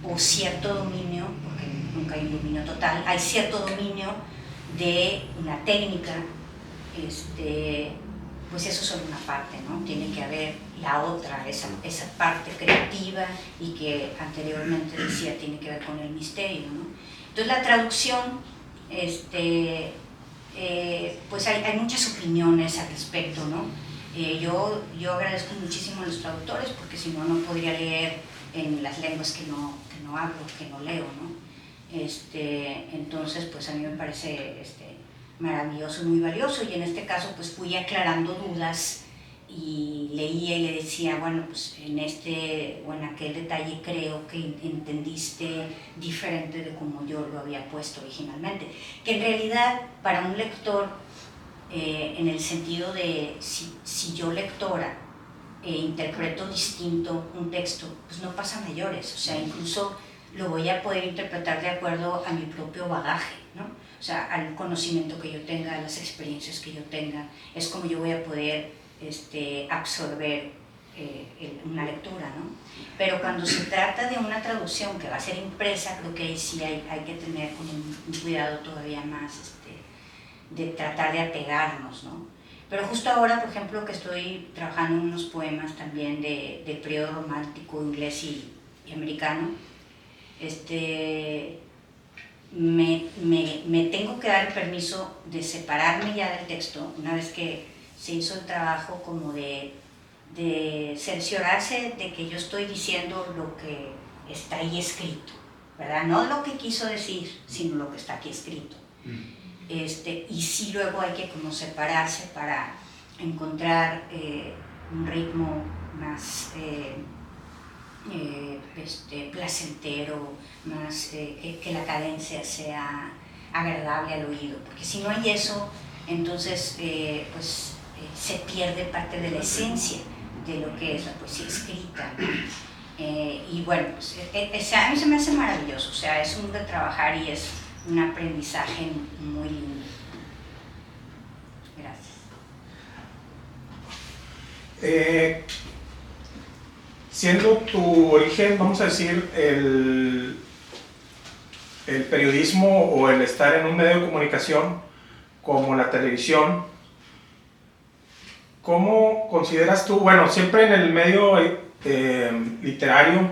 o cierto dominio, porque nunca hay un dominio total, hay cierto dominio de una técnica, pues eso es solo una parte, ¿no? Tiene que haber la otra, esa parte creativa y que anteriormente decía tiene que ver con el misterio, ¿no? Entonces la traducción, pues hay muchas opiniones al respecto, ¿no? Yo agradezco muchísimo a los traductores porque si no, no podría leer en las lenguas que no hablo, que no leo, ¿no? Entonces, pues a mí me parece maravilloso, muy valioso, y en este caso pues fui aclarando dudas y leía y le decía, bueno, pues en este o en aquel detalle creo que entendiste diferente de como yo lo había puesto originalmente, que en realidad para un lector, en el sentido de si yo lectora interpreto distinto un texto, pues no pasa mayores, o sea, incluso lo voy a poder interpretar de acuerdo a mi propio bagaje, ¿no? O sea, al conocimiento que yo tenga, a las experiencias que yo tenga, es como yo voy a poder absorber una lectura, ¿no? Pero cuando se trata de una traducción que va a ser impresa, creo que ahí sí hay que tener como un cuidado todavía más de tratar de apegarnos, ¿no? Pero justo ahora, por ejemplo, que estoy trabajando en unos poemas también de periodo romántico inglés y americano, me tengo que dar el permiso de separarme ya del texto, una vez que se hizo el trabajo como de cerciorarse de que yo estoy diciendo lo que está ahí escrito, ¿verdad? No lo que quiso decir, sino lo que está aquí escrito. Y sí, luego hay que como separarse para encontrar un ritmo más placentero, más que la cadencia sea agradable al oído, porque si no hay eso, entonces se pierde parte de la esencia de lo que es la poesía escrita, ¿no? Y bueno, pues, a mí se me hace maravilloso, o sea, es un de trabajar y es un aprendizaje muy lindo. Gracias. Siendo tu origen, vamos a decir, el periodismo o el estar en un medio de comunicación como la televisión, ¿cómo consideras tú? Bueno, siempre en el medio literario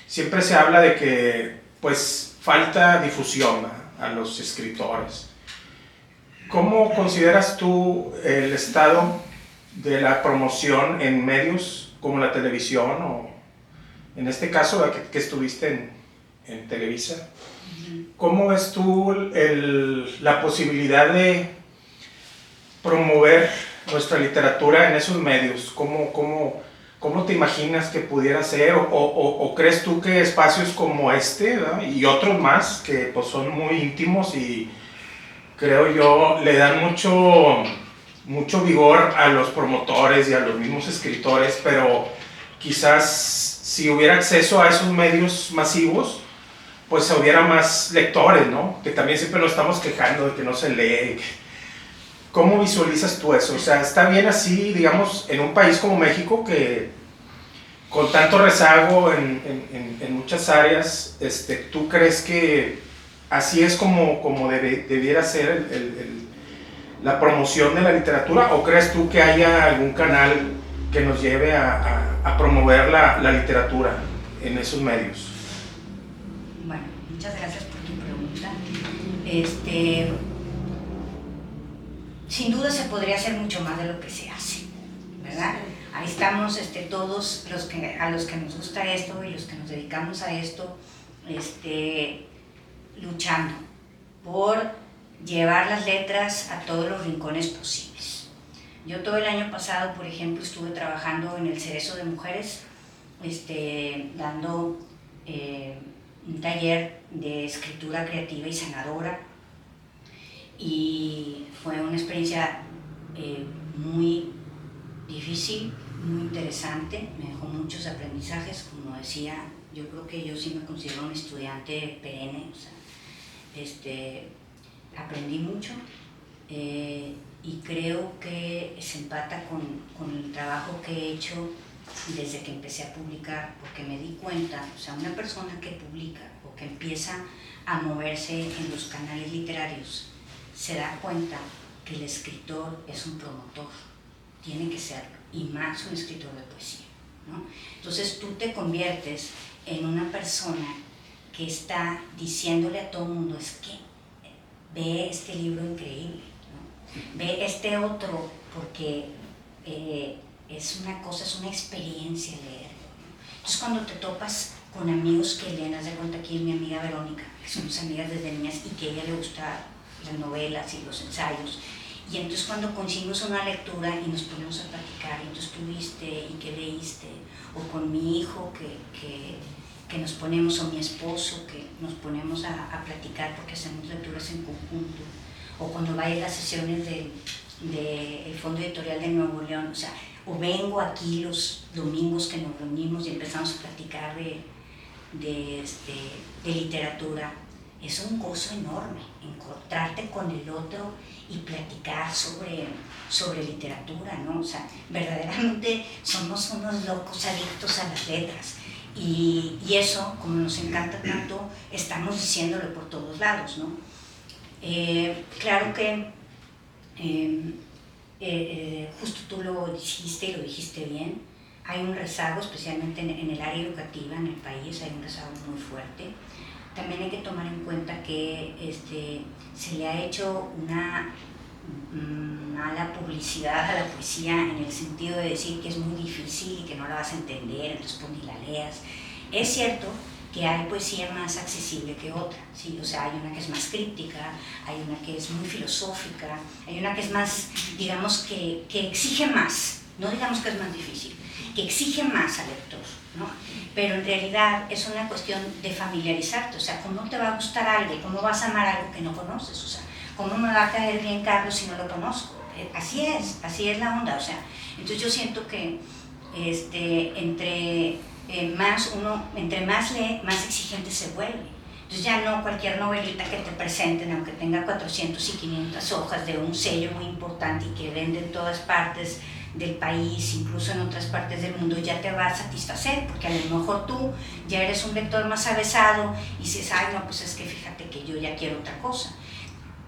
siempre se habla de que pues falta difusión a los escritores. ¿Cómo consideras tú el estado de la promoción en medios como la televisión o en este caso que estuviste en Televisa? ¿Cómo ves tú la posibilidad de promover nuestra literatura en esos medios? ¿Cómo te imaginas que pudiera ser? ¿O crees tú que espacios como este, ¿verdad? Y otros más que pues, son muy íntimos y creo yo le dan mucho vigor a los promotores y a los mismos escritores, pero quizás si hubiera acceso a esos medios masivos, pues hubiera más lectores, ¿no? Que también siempre nos estamos quejando de que no se lee. ¿Cómo visualizas tú eso? O sea, ¿está bien así, digamos, en un país como México que con tanto rezago en muchas áreas, ¿tú crees que así es como debiera ser la promoción de la literatura? ¿O crees tú que haya algún canal que nos lleve a promover la literatura en esos medios? Bueno, muchas gracias por tu pregunta. Sin duda se podría hacer mucho más de lo que se hace, ¿verdad? Ahí estamos todos a los que nos gusta esto y los que nos dedicamos a esto, luchando por llevar las letras a todos los rincones posibles. Yo todo el año pasado, por ejemplo, estuve trabajando en el Cerezo de Mujeres, dando un taller de escritura creativa y sanadora, y fue una experiencia muy difícil, muy interesante, me dejó muchos aprendizajes. Como decía, yo creo que yo sí me considero un estudiante perenne, o sea, aprendí mucho y creo que se empata con el trabajo que he hecho desde que empecé a publicar, porque me di cuenta, o sea, una persona que publica o que empieza a moverse en los canales literarios se da cuenta que el escritor es un promotor, tiene que serlo, y más un escritor de poesía, ¿no? Entonces tú te conviertes en una persona que está diciéndole a todo el mundo, es que ve este libro increíble, ¿no? Ve este otro, porque es una cosa, es una experiencia leerlo, ¿no? Entonces cuando te topas con amigos que leen, haz de cuenta aquí mi amiga Verónica, que somos amigas desde niñas y que a ella le gustan las novelas y los ensayos, y entonces cuando conseguimos una lectura y nos ponemos a platicar, y entonces tú viste y qué leíste, o con mi hijo que nos ponemos, o mi esposo, que nos ponemos a platicar porque hacemos lecturas en conjunto, o cuando vaya a las sesiones del Fondo Editorial de Nuevo León, o sea, o vengo aquí los domingos que nos reunimos y empezamos a platicar de literatura. Es un gozo enorme encontrarte con el otro y platicar sobre literatura, ¿no? O sea, verdaderamente somos unos locos adictos a las letras. Y eso, como nos encanta tanto, estamos diciéndolo por todos lados, ¿no? Claro que justo tú lo dijiste y lo dijiste bien, hay un rezago, especialmente en el área educativa en el país, hay un rezago muy fuerte. También hay que tomar en cuenta que se le ha hecho una mala publicidad a la poesía, en el sentido de decir que es muy difícil y que no la vas a entender, entonces pues ni la leas. Es cierto que hay poesía más accesible que otra, ¿sí? O sea, hay una que es más críptica, hay una que es muy filosófica, hay una que es más, digamos, que exige más, no digamos que es más difícil, que exige más al lector, ¿no? Pero en realidad es una cuestión de familiarizarte, o sea, ¿cómo te va a gustar algo? ¿Cómo vas a amar algo que no conoces? O sea, ¿cómo me va a caer bien Carlos si no lo conozco? Así es la onda, o sea, entonces yo siento que entre más lee, más exigente se vuelve. Entonces ya no cualquier novelita que te presenten, aunque tenga 400 y 500 hojas de un sello muy importante y que vende en todas partes del país, incluso en otras partes del mundo, ya te va a satisfacer, porque a lo mejor tú ya eres un lector más avesado y dices, ay no, pues es que fíjate que yo ya quiero otra cosa.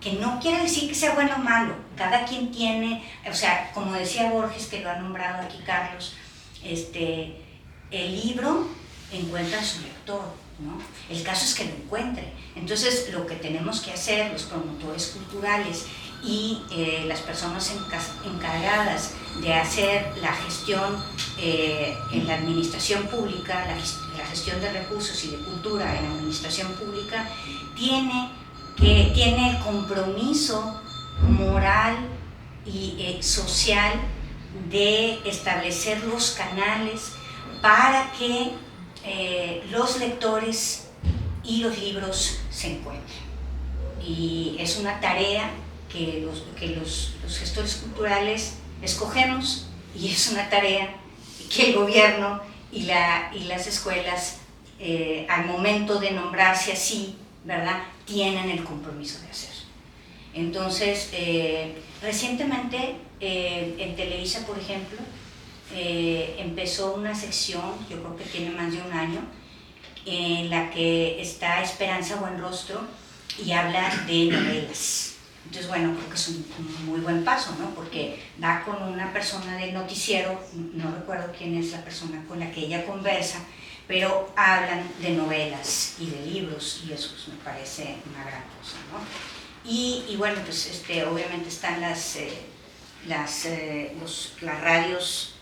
Que no quiere decir que sea bueno o malo, cada quien tiene, o sea, como decía Borges, que lo ha nombrado aquí Carlos, el libro encuentra a su lector, ¿no? El caso es que lo encuentre. Entonces, lo que tenemos que hacer los promotores culturales y las personas encargadas de hacer la gestión en la administración pública, la gestión de recursos y de cultura en la administración pública, tiene el compromiso moral y social de establecer los canales para que los lectores y los libros se encuentren. Y es una tarea que los gestores culturales escogemos, y es una tarea que el gobierno y las escuelas, al momento de nombrarse así, ¿verdad?, tienen el compromiso de hacer. Entonces, recientemente en Televisa, por ejemplo, empezó una sección, yo creo que tiene más de un año, en la que está Esperanza Buenrostro y habla de novelas. Entonces, bueno, creo que es un muy buen paso, ¿no? Porque va con una persona del noticiero, no recuerdo quién es la persona con la que ella conversa, pero hablan de novelas y de libros, y eso pues, me parece una gran cosa, ¿no? Y bueno, pues obviamente están las radios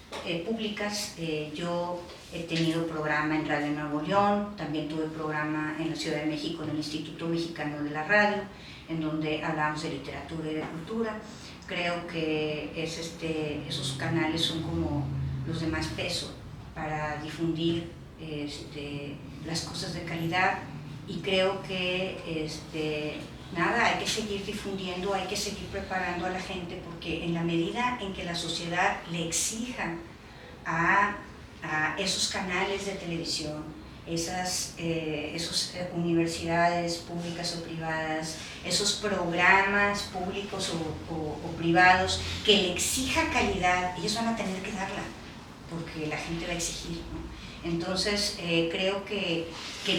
públicas. Yo he tenido programa en Radio Nuevo León, también tuve programa en la Ciudad de México en el Instituto Mexicano de la Radio, en donde hablamos de literatura y de cultura. Creo que esos canales son como los de más peso para difundir las cosas de calidad, y creo que nada, hay que seguir difundiendo, hay que seguir preparando a la gente, porque en la medida en que la sociedad le exija a esos canales de televisión, esas universidades públicas o privadas, esos programas públicos o privados que le exija calidad, ellos van a tener que darla, porque la gente va a exigir, ¿no? Entonces creo que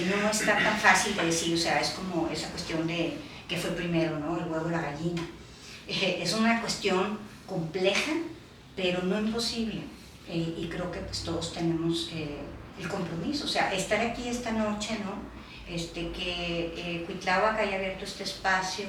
no está tan fácil de decir, o sea, es como esa cuestión de qué fue primero, ¿no? El huevo o la gallina. Es una cuestión compleja, pero no imposible, y creo que pues, todos tenemos el compromiso, o sea, estar aquí esta noche, ¿no? Que Cuitláhuac haya abierto este espacio,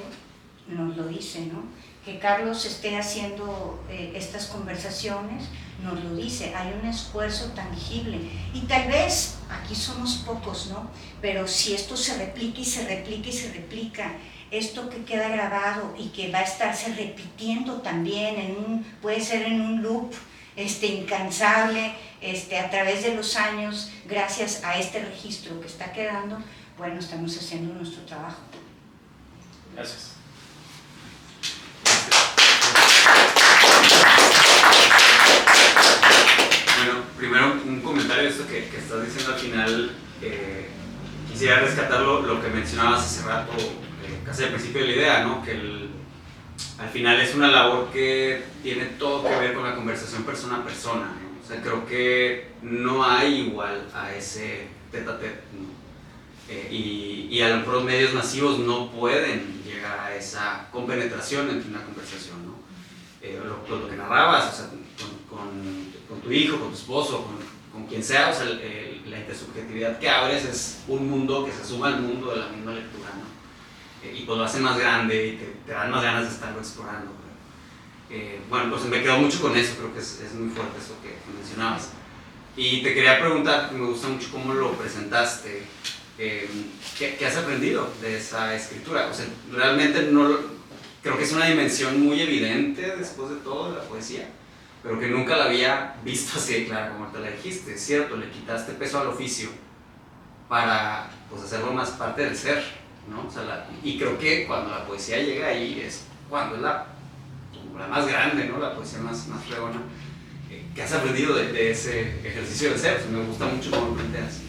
nos lo dice, ¿no? Que Carlos esté haciendo estas conversaciones, nos lo dice, hay un esfuerzo tangible, y tal vez aquí somos pocos, ¿no? Pero si esto se replica y se replica y se replica, esto que queda grabado y que va a estarse repitiendo también, puede ser en un loop incansable, a través de los años, gracias a este registro que está quedando, bueno, estamos haciendo nuestro trabajo. Gracias. Bueno, primero un comentario de esto que estás diciendo al final. Quisiera rescatar lo que mencionabas hace rato, casi al principio de la idea, ¿no? Que al final es una labor que tiene todo que ver con la conversación persona a persona, ¿no? O sea, creo que no hay igual a ese tete a tete, ¿no? Y a lo mejor los medios masivos no pueden llegar a esa compenetración entre una conversación, ¿no? Lo que narrabas, o sea, con tu hijo, con tu esposo, con quien sea, o sea, la intersubjetividad que abres es un mundo que se suma al mundo de la misma lectura, ¿no? Y pues lo hace más grande y te dan más ganas de estarlo explorando. Bueno, pues me quedo mucho con eso, creo que es muy fuerte eso que mencionabas. Y te quería preguntar, me gusta mucho cómo lo presentaste, ¿qué has aprendido de esa escritura? O sea, realmente creo que es una dimensión muy evidente después de todo de la poesía, pero que nunca la había visto así de clara como te la dijiste. Es cierto, le quitaste peso al oficio para pues, hacerlo más parte del ser, ¿no? O sea, y creo que cuando la poesía llega ahí es cuando es la más grande, ¿no? La poesía más fregona. ¿Qué has aprendido de ese ejercicio del ser? Pues me gusta mucho cómo lo planteas.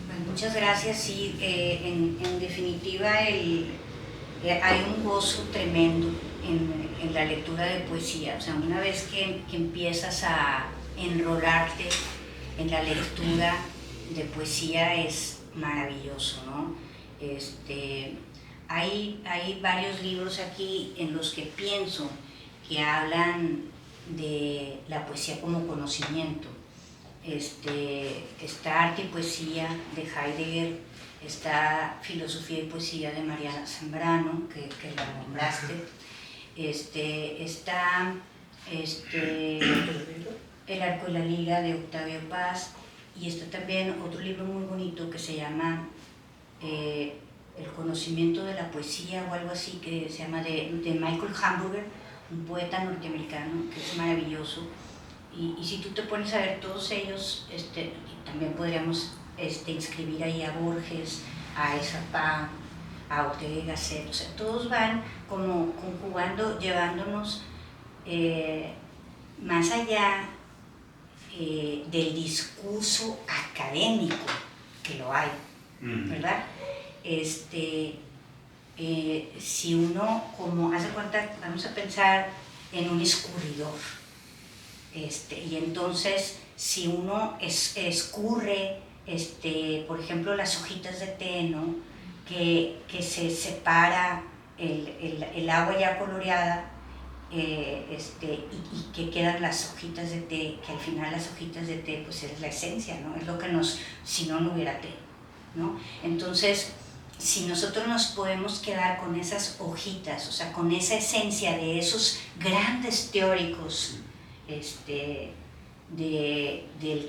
Bueno, muchas gracias. Sí, en definitiva hay un gozo tremendo en la lectura de poesía. O sea, una vez que empiezas a enrolarte en la lectura de poesía es maravilloso, ¿no? Hay varios libros aquí en los que pienso que hablan de la poesía como conocimiento. Está Arte y Poesía de Heidegger, está Filosofía y Poesía de Mariana Zambrano, que la nombraste, está El Arco y la Liga de Octavio Paz, y está también otro libro muy bonito que se llama El conocimiento de la poesía o algo así, que se llama de Michael Hamburger, un poeta norteamericano que es maravilloso. Y si tú te pones a ver todos ellos, también podríamos inscribir ahí a Borges, a Esapá, a Ortega y Gasset. O sea, todos van como conjugando, llevándonos más allá del discurso académico, que lo hay, ¿verdad? Si uno, como hace cuenta, vamos a pensar en un escurridor. Y entonces, si uno escurre, por ejemplo, las hojitas de té, ¿no? que se separa el agua ya coloreada, y que quedan las hojitas de té, que al final las hojitas de té pues es la esencia, ¿no? Es lo que si no hubiera té, ¿no? Entonces, si nosotros nos podemos quedar con esas hojitas, o sea, con esa esencia de esos grandes teóricos del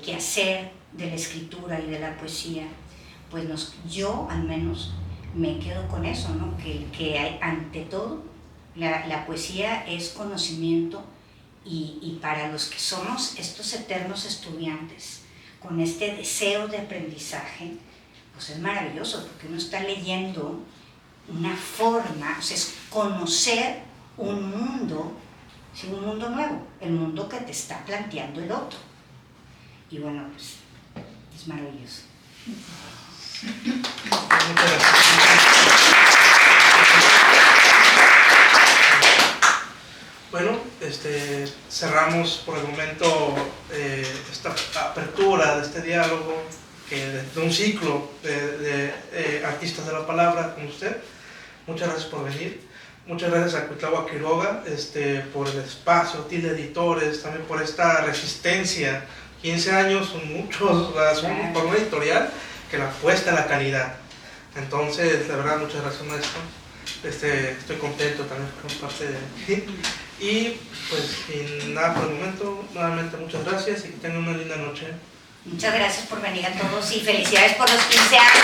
quehacer, de la escritura y de la poesía, pues yo al menos me quedo con eso, ¿no? Que ante todo la poesía es conocimiento, y para los que somos estos eternos estudiantes, con este deseo de aprendizaje, pues es maravilloso, porque uno está leyendo una forma, o sea, es conocer un mundo, sí, un mundo nuevo, el mundo que te está planteando el otro. Y bueno, pues es maravilloso. Muchas gracias. Bueno, cerramos por el momento esta apertura de este diálogo, de un ciclo de artistas de la palabra con usted. Muchas gracias por venir. Muchas gracias a Cuitláhuac Quiroga por el espacio, Tilde Editores, también por esta resistencia. 15 años son muchos, por una editorial que la apuesta a la calidad. Entonces, la verdad, muchas gracias, maestro. Estoy contento también por parte de... Y pues sin nada por el momento, nuevamente muchas gracias y que tengan una linda noche. Muchas gracias por venir a todos y felicidades por los 15 años.